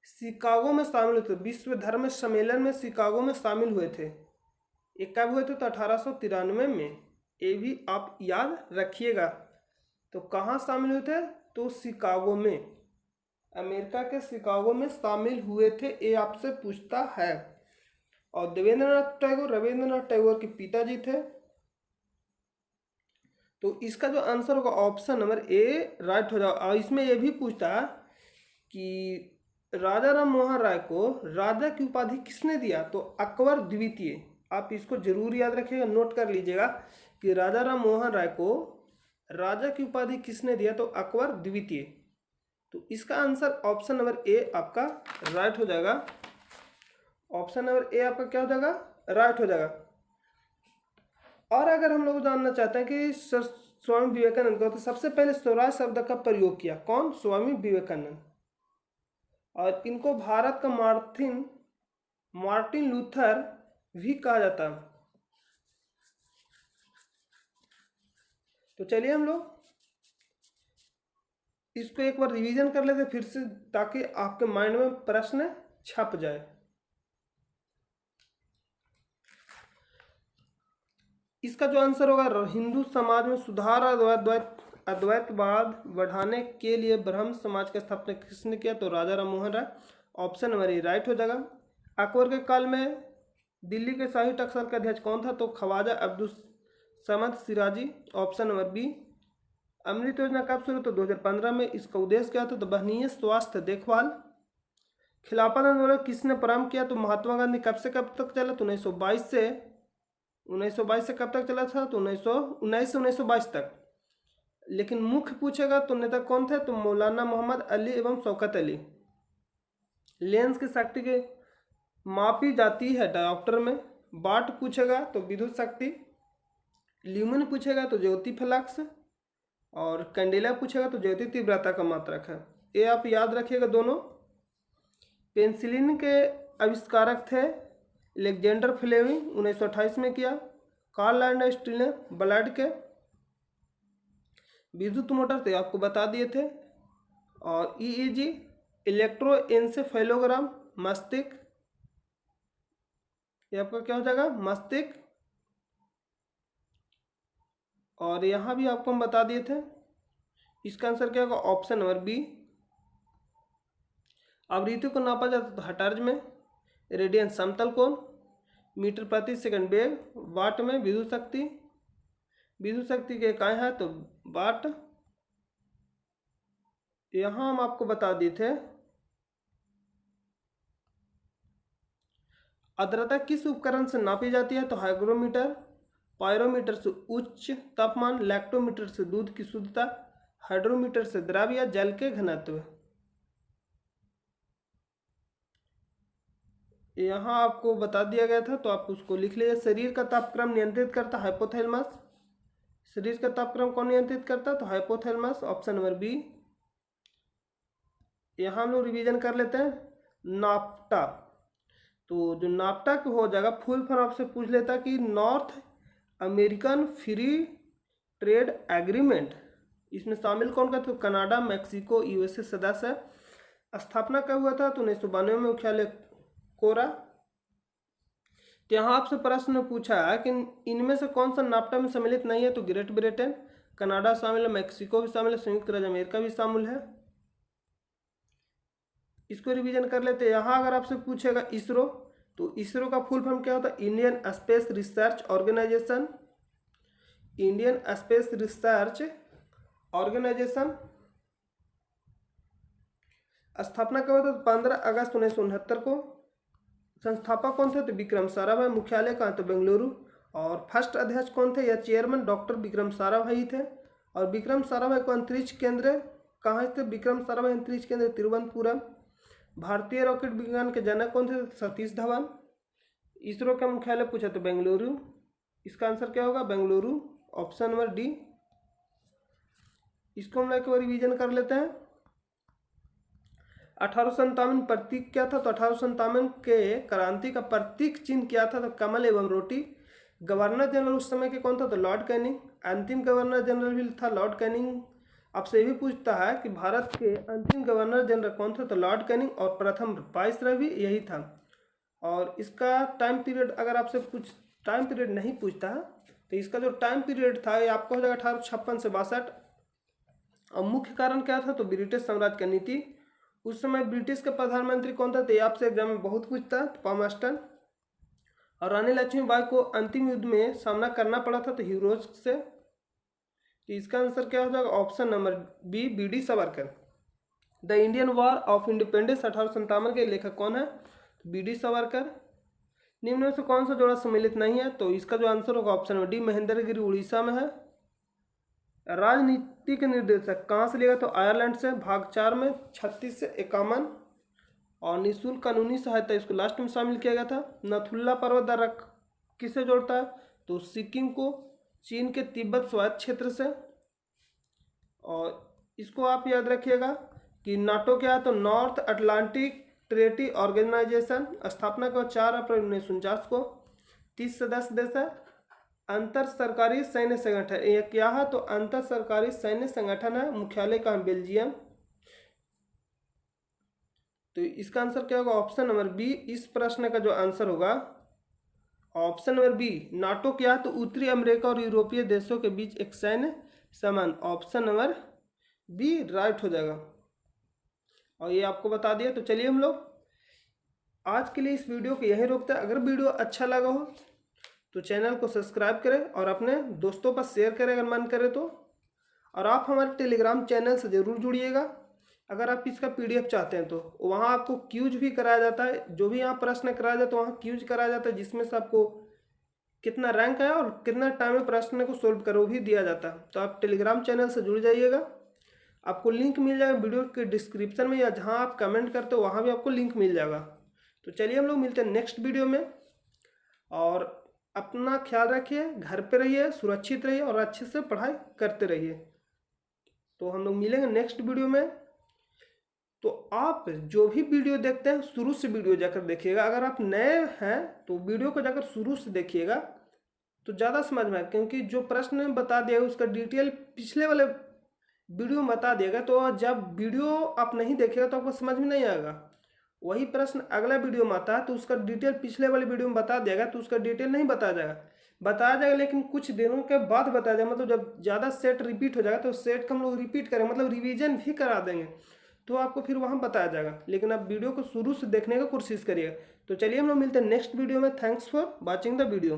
शिकागो में शामिल हुए थे, विश्व धर्म सम्मेलन में शिकागो में शामिल हुए थे। ये कब हुए थे? तो 1893 में। ये भी आप याद रखिएगा। तो कहाँ शामिल हुए थे? तो शिकागो में, अमेरिका के शिकागो में शामिल हुए थे। ये आपसे पूछता है। और देवेंद्रनाथ टैगोर रविंद्रनाथ टैगोर के पिताजी थे। तो इसका जो आंसर होगा ऑप्शन नंबर ए राइट हो जाएगा। और इसमें यह भी पूछता है कि राजा राम मोहन राय को राजा की उपाधि किसने दिया? तो अकबर द्वितीय। आप इसको जरूर याद रखिएगा, नोट कर लीजिएगा कि राजा राम मोहन राय को राजा की उपाधि किसने दिया? तो अकबर द्वितीय। तो इसका आंसर ऑप्शन नंबर ए आपका राइट हो जाएगा। ऑप्शन नंबर ए आपका क्या हो जाएगा? राइट हो जाएगा। और अगर हम लोग जानना चाहते हैं कि स्वामी विवेकानंद को, तो सबसे पहले स्वराज शब्द का प्रयोग किया कौन? स्वामी विवेकानंद। और इनको भारत का मार्टिन लूथर भी कहा जाता है। तो चलिए हम लोग इसको एक बार रिवीजन कर लेते फिर से, ताकि आपके माइंड में प्रश्न छप जाए। इसका जो आंसर होगा हिंदू समाज में सुधार और अद्वैतवाद बढ़ाने के लिए ब्रह्म समाज की स्थापना किसने किया? तो राजा Ram Mohan Roy. Option number A right हो जाएगा। अकबर के काल में दिल्ली के शाही टकसाल का अध्यक्ष कौन था? तो Khwaja Abdul Samad Siraji. Option number B. Amrit योजना कब शुरू? तो 2015 में। इसका उद्देश्य क्या था? तो महनीय स्वास्थ्य देखभाल। खिलाफत आंदोलन किसने प्रारंभ किया? तो महात्मा गांधी। कब से कब तक चला? तो 1922 से 1922 से कब तक चला था? तो 1919 से 1922 तक। लेकिन मुख्य पूछेगा तो नेता कौन थे? तो मौलाना मोहम्मद अली एवं शौकत अली। लेंस की शक्ति के मापी जाती है डायोप्टर में। वाट पूछेगा तो विद्युत शक्ति। ल्यूमिन पूछेगा तो ज्योति फ्लक्स। और कैंडेला पूछेगा तो ज्योति तीव्रता का मात्रक है। ये आप याद रखिएगा दोनों। पेंसिलिन के आविष्कारक थे अलेक्जेंडर फ्लेमिंग, 1928 में किया। कार्ल आइंस्टीन ने ब्लड के विद्युत मोटर थे, आपको बता दिए थे। और ईईजी इलेक्ट्रोएन्सेफेलोग्राम, मस्तिष्क, ये आपका क्या हो जाएगा? मस्तिष्क। और यहाँ भी आपको हम बता दिए थे। इसका आंसर क्या होगा? Option number B. आवृत्ति को नापा जाता है तो हर्ट्ज में, रेडियन समतल कोण, मीटर प्रति सेकंड वेग, वाट में विद्युत शक्ति। विद्युत शक्ति के इकाई है तो वाट। यहाँ हम आपको बता दिए थे आर्द्रता किस उपकरण से नापी जाती है? तो हाइग्रोमीटर, पायरोमीटर से उच्च तापमान, लैक्टोमीटर से दूध की शुद्धता, हाइड्रोमीटर से द्रव या जल के घनत्व। यहाँ आपको बता दिया गया था तो आप उसको लिख लीजिए। शरीर का तापक्रम नियंत्रित करता है हाइपोथैलेमस। शरीर का तापक्रम कौन नियंत्रित करता है? तो हाइपोथैलेमस, ऑप्शन नंबर बी। यहाँ हम लोग रिवीजन कर लेते हैं। नाफ्टा, तो जो नाफ्टा को हो जाएगा फुल फॉर्म आपसे पूछ लेता कि north American free trade agreement. इसमें शामिल कौन का? तो कनाडा, मैक्सिको, यूएसए सदस्य है। स्थापना कब हुआ था? तो 1992 में। मुख्यालय कोरा। तो यहाँ आपसे प्रश्न पूछा है कि इनमें से कौन सा नाफ्टा में सम्मिलित नहीं है? तो ग्रेट ब्रिटेन, कनाडा शामिल है, मैक्सिको भी शामिल है, संयुक्त राज्य अमेरिका भी शामिल है। इसको रिवीजन कर लेते हैं। यहाँ अगर आपसे पूछेगा इसरो, तो इसरो का फुल फॉर्म क्या होता है? Indian space research organization. Indian space research organization. स्थापना कब हुआ था? 15 अगस्त 1969 को। संस्थापक कौन थे? तो विक्रम साराभाई। मुख्यालय कहाँ? तो बेंगलुरु। और फर्स्ट अध्यक्ष कौन थे या चेयरमैन? डॉक्टर विक्रम साराभाई थे। और विक्रम साराभाई को अंतरिक्ष केंद्र कहाँ थे? विक्रम साराभाई अंतरिक्ष केंद्र तिरुवनंतपुरम। भारतीय रॉकेट विज्ञान के जनक कौन थे? सतीश धवन। इसरो का मुख्यालय पूछा तो बेंगलुरु। इसका आंसर क्या होगा? Bengaluru, option number D. इसको हम एक बार रिवीजन कर लेते हैं। 1857 प्रतीक क्या था? तो 1857 के क्रांति का प्रतीक चिन्ह क्या था? तो कमल एवं रोटी। गवर्नर जनरल उस समय के कौन था? तो लॉर्ड कैनिंग। अंतिम गवर्नर जनरल भी था लॉर्ड कैनिंग। आपसे ये भी पूछता है कि भारत के अंतिम गवर्नर जनरल कौन थे? तो लॉर्ड कैनिंग। और प्रथम वाइसरॉय भी यही था। और इसका टाइम पीरियड अगर आपसे टाइम पीरियड नहीं पूछता है तो इसका जो टाइम पीरियड था ये आपका हो जाएगा 1856 से 62। और मुख्य कारण क्या था? तो ब्रिटिश साम्राज्य का नीति। उस समय ब्रिटिश के प्रधानमंत्री कौन था? तो ये आपसे एग्जाम में बहुत पूछता है, तो पामस्टन। और रानी लक्ष्मीबाई को अंतिम युद्ध में सामना करना पड़ा था तो हीरोज से। तो इसका आंसर क्या हो जाएगा? Option number B, B D. Savarkar. The Indian war of independence 1857 के लेखक कौन है? बी.डी. सावरकर। निम्न में से कौन सा जोड़ा सम्मिलित नहीं है? तो इसका जो आंसर होगा option number D, Mahendragiri Orissa में है। राजनीतिक निर्देशक कहाँ से लिया? तो आयरलैंड से। भाग 4 में 36 से 51। और निःशुल्क कानूनी सहायता इसको लास्ट में शामिल किया गया था। नथुल्ला पर्वत द्वारा किसे जोड़ता है? तो सिक्किम को चीन के तिब्बत स्वायत्त क्षेत्र से। और इसको आप याद रखिएगा कि नाटो क्या है? तो नॉर्थ अटलांटिक ट्रेटी ऑर्गेनाइजेशन। स्थापना को 4 अप्रैल 1949 को। 30 सदस्य देश है। अंतर सरकारी सैन्य संगठन यह क्या है? तो अंतर सरकारी सैन्य संगठन है। मुख्यालय का बेल्जियम। तो इसका आंसर क्या होगा? Option number B. इस प्रश्न का जो आंसर होगा ऑप्शन नंबर बी, नाटो क्या है? तो उत्तरी अमेरिका और यूरोपीय देशों के बीच एक सैन्य संबंध। ऑप्शन नंबर बी राइट हो जाएगा। और ये आपको बता दिया। तो चलिए हम लोग आज के लिए इस वीडियो को यहीं रोकते हैं। अगर वीडियो अच्छा लगा हो तो चैनल को सब्सक्राइब करें और अपने दोस्तों पर शेयर करें अगर मन करे तो। और आप हमारे टेलीग्राम चैनल से ज़रूर जुड़िएगा। अगर आप इसका पीडीएफ चाहते हैं तो वहाँ आपको क्यूज भी कराया जाता है। जो भी यहाँ प्रश्न कराया जाता है वहाँ क्यूज कराया जाता है, जिसमें से आपको कितना रैंक आया और कितना टाइम में प्रश्न को सोल्व करो भी दिया जाता है। तो आप टेलीग्राम चैनल से जुड़ जाइएगा, आपको लिंक मिल जाएगा वीडियो के डिस्क्रिप्शन में, या जहां आप कमेंट करते हो वहां भी आपको लिंक मिल जाएगा। तो चलिए हम लोग मिलते हैं नेक्स्ट वीडियो में, और अपना ख्याल रखिए, घर पे रहिए, सुरक्षित रहिए और अच्छे से पढ़ाई करते रहिए। तो हम लोग मिलेंगे नेक्स्ट वीडियो में। तो आप जो भी वीडियो देखते हैं शुरू से वीडियो जाकर देखिएगा, अगर आप नए हैं तो वीडियो को जाकर शुरू से देखिएगा तो ज़्यादा समझ में आए, क्योंकि जो प्रश्न बता दिया उसका डिटेल पिछले वाले वीडियो में बता दिएगा, तो जब वीडियो आप नहीं देखिएगा तो आपको समझ में नहीं आएगा। वही प्रश्न अगला वीडियो में आता है तो उसका डिटेल पिछले वाले वीडियो में बता देगा, तो उसका डिटेल नहीं बताया जाएगा लेकिन कुछ दिनों के बाद बताया जाएगा। मतलब जब ज़्यादा सेट रिपीट हो जाएगा तो सेट को हम लोग रिपीट करेंगे, मतलब रिवीजन भी करा देंगे, तो आपको फिर वहाँ बताया जाएगा। लेकिन आप वीडियो को शुरू से देखने का कोशिश करिएगा। तो चलिए हम लोग मिलते हैं नेक्स्ट वीडियो में। Thanks for watching the video.